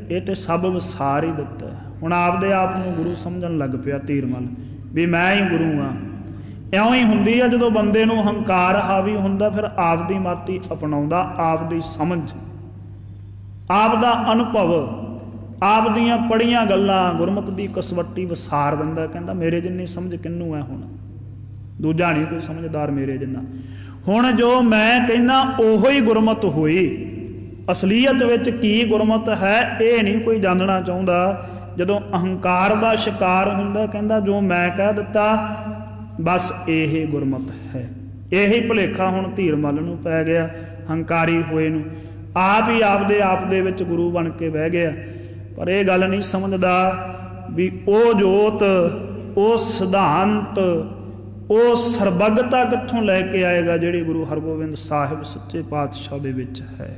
ਇਹ ਤੇ ਸਭ ਵਿਸਾਰ ਹੀ ਦਿੱਤਾ। ਹੁਣ ਆਪਦੇ ਆਪ ਨੂੰ ਗੁਰੂ ਸਮਝਣ ਲੱਗ ਪਿਆ ਧੀਰਮਲ, ਵੀ ਮੈਂ ਹੀ ਗੁਰੂ ਹਾਂ। ਇਉਂ ਹੀ ਹੁੰਦੀ ਆ ਜਦੋਂ ਬੰਦੇ ਨੂੰ ਹੰਕਾਰ ਹਾਵੀ ਹੁੰਦਾ, ਫਿਰ ਆਪਦੀ ਮਾਤੀ ਅਪਣਾਉਂਦਾ, ਆਪਦੀ ਸਮਝ, ਆਪ ਦਾ ਅਨੁਭਵ, ਆਪ ਦੀਆਂ ਪੜ੍ਹੀਆਂ ਗੱਲਾਂ, ਗੁਰਮਤਿ ਦੀ ਕਸਵੱਟੀ ਵਿਸਾਰ ਦਿੰਦਾ। ਕਹਿੰਦਾ ਮੇਰੇ ਜਿੰਨੀ ਸਮਝ ਕਿਹਨੂੰ ਹੈ? ਹੁਣ ਦੂਜਾ ਨਹੀਂ ਕੋਈ ਸਮਝਦਾਰ ਮੇਰੇ ਜਿੰਨਾ। ਹੁਣ ਜੋ ਮੈਂ ਕਹਿੰਦਾ ਉਹੋ ਹੀ ਗੁਰਮਤਿ ਹੋਈ। ਅਸਲੀਅਤ ਵਿੱਚ ਕੀ ਗੁਰਮਤਿ ਹੈ ਇਹ ਨਹੀਂ ਕੋਈ ਜਾਣਨਾ ਚਾਹੁੰਦਾ। ਜਦੋਂ ਅਹੰਕਾਰ ਦਾ ਸ਼ਿਕਾਰ ਹੁੰਦਾ, ਕਹਿੰਦਾ ਜੋ ਮੈਂ ਕਹਿ ਦਿੱਤਾ ਬਸ ਇਹ ਗੁਰਮਤਿ ਹੈ। ਇਹੀ ਭੁਲੇਖਾ ਹੁਣ ਧੀਰਮਲ ਨੂੰ ਪੈ ਗਿਆ, ਹੰਕਾਰੀ ਹੋਏ ਨੂੰ। ਆਪ ਹੀ ਆਪਦੇ ਆਪ ਦੇ ਵਿੱਚ ਗੁਰੂ ਬਣ ਕੇ ਬਹਿ ਗਿਆ। ਪਰ ਇਹ ਗੱਲ ਨਹੀਂ ਸਮਝਦਾ ਵੀ ਉਹ ਜੋਤ, ਉਹ ਸਿਧਾਂਤ, ਉਹ ਸਰਬੱਗਤਾ ਕਿੱਥੋਂ ਲੈ ਕੇ ਆਏਗਾ ਜਿਹੜੀ ਗੁਰੂ ਹਰਗੋਬਿੰਦ ਸਾਹਿਬ ਸੱਚੇ ਪਾਤਸ਼ਾਹ ਦੇ ਵਿੱਚ ਹੈ।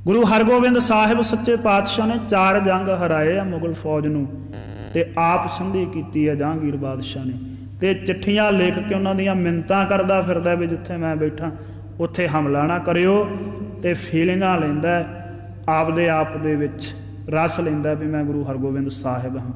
ਗੁਰੂ ਹਰਗੋਬਿੰਦ ਸਾਹਿਬ ਸੱਚੇ ਪਾਤਸ਼ਾਹ ਨੇ 4 ਜੰਗ ਹਰਾਏ ਆ ਮੁਗਲ ਫੌਜ ਨੂੰ, ਤੇ ਆਪ ਸੰਧੀ ਕੀਤੀ ਹੈ ਜਹਾਂਗੀਰ ਬਾਦਸ਼ਾਹ ਨੇ, ਤੇ ਚਿੱਠੀਆਂ ਲਿਖ ਕੇ ਉਹਨਾਂ ਦੀਆਂ ਮਿੰਨਤਾਂ ਕਰਦਾ ਫਿਰਦਾ ਵੀ ਜਿੱਥੇ ਮੈਂ ਬੈਠਾ ਉੱਥੇ ਹਮਲਾ ਨਾ ਕਰਿਓ, ਤੇ ਫੀਲਿੰਗਾਂ ਲੈਂਦਾ ਆਪਦੇ ਆਪ ਦੇ ਵਿੱਚ, ਰਸ ਲੈਂਦਾ ਵੀ ਮੈਂ ਗੁਰੂ ਹਰਗੋਬਿੰਦ ਸਾਹਿਬ ਹਾਂ।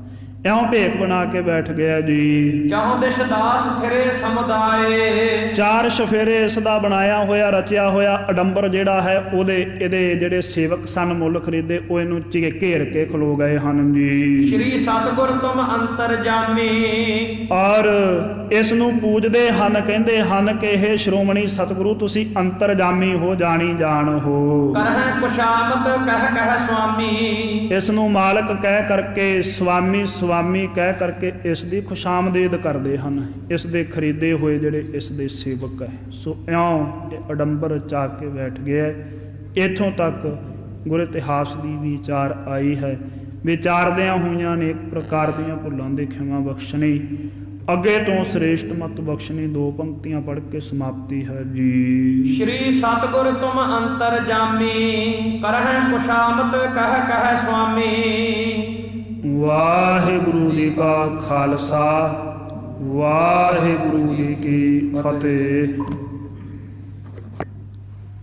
ਇਉਂ ਭੇਖ ਬਣਾ ਕੇ ਬੈਠ ਗਿਆ ਜੀ। ਚਾਹੋਂ ਦਿਸ਼ ਦਾਸ ਫਿਰੇ ਸਮੁਦਾਏ, 4 ਸ਼ਫੇਰੇ ਇਸ ਦਾ ਬਣਾਇਆ ਹੋਇਆ, ਰਚਿਆ ਹੋਇਆ ਅਡੰਬਰ ਜਿਹੜਾ ਹੈ ਇਹਦੇ ਜਿਹੜੇ ਸੇਵਕ ਸਨ ਮੁੱਲ ਖਰੀਦੇ, ਉਹ ਇਹਨੂੰ ਘੇਰ ਕੇ ਖਲੋ ਗਏ ਹਨ ਜੀ। ਸ਼੍ਰੀ ਸਤਿਗੁਰ ਤੁਮ ਅੰਤਰਜਾਮੀ, ਔਰ ਇਸ ਨੂੰ ਪੂਜਦੇ ਹਨ, ਕਹਿੰਦੇ ਹਨ ਕਿ ਇਹ ਸ਼੍ਰੋਮਣੀ ਸਤਿਗੁਰੂ ਤੁਸੀਂ ਅੰਤਰਜਾਮੀ ਹੋ, ਜਾਣੀ ਜਾਣ ਹੋ। ਕਰਹਿ ਕੁਸ਼ਾਮਤ ਕਹਿ ਕਹਿ ਸੁਆਮੀ, ਇਸ ਨੂੰ ਮਾਲਕ ਕਹਿ ਕਰਕੇ, ਸਵਾਮੀ ਸਵਾਮੀ ਕਹਿ ਕਰਕੇ ਇਸ ਦੀ ਖੁਸ਼ਾਮਦੀਦ ਕਰਦੇ ਹਨ, ਇਸ ਦੇ ਖਰੀਦੇ ਹੋਏ ਜਿਹੜੇ ਇਸ ਦੇ ਸੇਵਕ ਹੈ। ਸੋ ਇਉਂ ਇਹ ਅਡੰਬਰ ਚਾ ਕੇ ਬੈਠ ਗਿਆ। ਇੱਥੋਂ ਤੱਕ ਗੁਰ ਇਤਿਹਾਸ ਦੀ ਵਿਚਾਰ ਆਈ ਹੈ। ਵਿਚਾਰਦਿਆਂ ਹੋਈਆਂ ਨੇ ਇੱਕ ਪ੍ਰਕਾਰ ਦੀਆਂ ਭੁੱਲਾਂ ਦੀ ਖਿਮਾ ਬਖਸ਼ਣੀ, ਅੱਗੇ ਤੋਂ ਸ੍ਰੇਸ਼ਟ ਮਤ ਬਖਸ਼ਣੀ। 2 ਪੰਕਤੀਆਂ ਪੜ੍ਹ ਕੇ ਸਮਾਪਤੀ ਹੈ ਜੀ। ਸ਼੍ਰੀ ਸਤਿਗੁਰ ਤੁਮ ਅੰਤਰਜਾਮੀ, ਕਰਹਿ ਕੁਸ਼ਾਮਤ ਕਹਿ ਕਹਿ ਸੁਆਮੀ। ਵਾਹਿਗੁਰੂ ਜੀ ਕਾ ਖਾਲਸਾ, ਵਾਹਿਗੁਰੂ ਜੀ ਕੀ ਫਤਿਹ।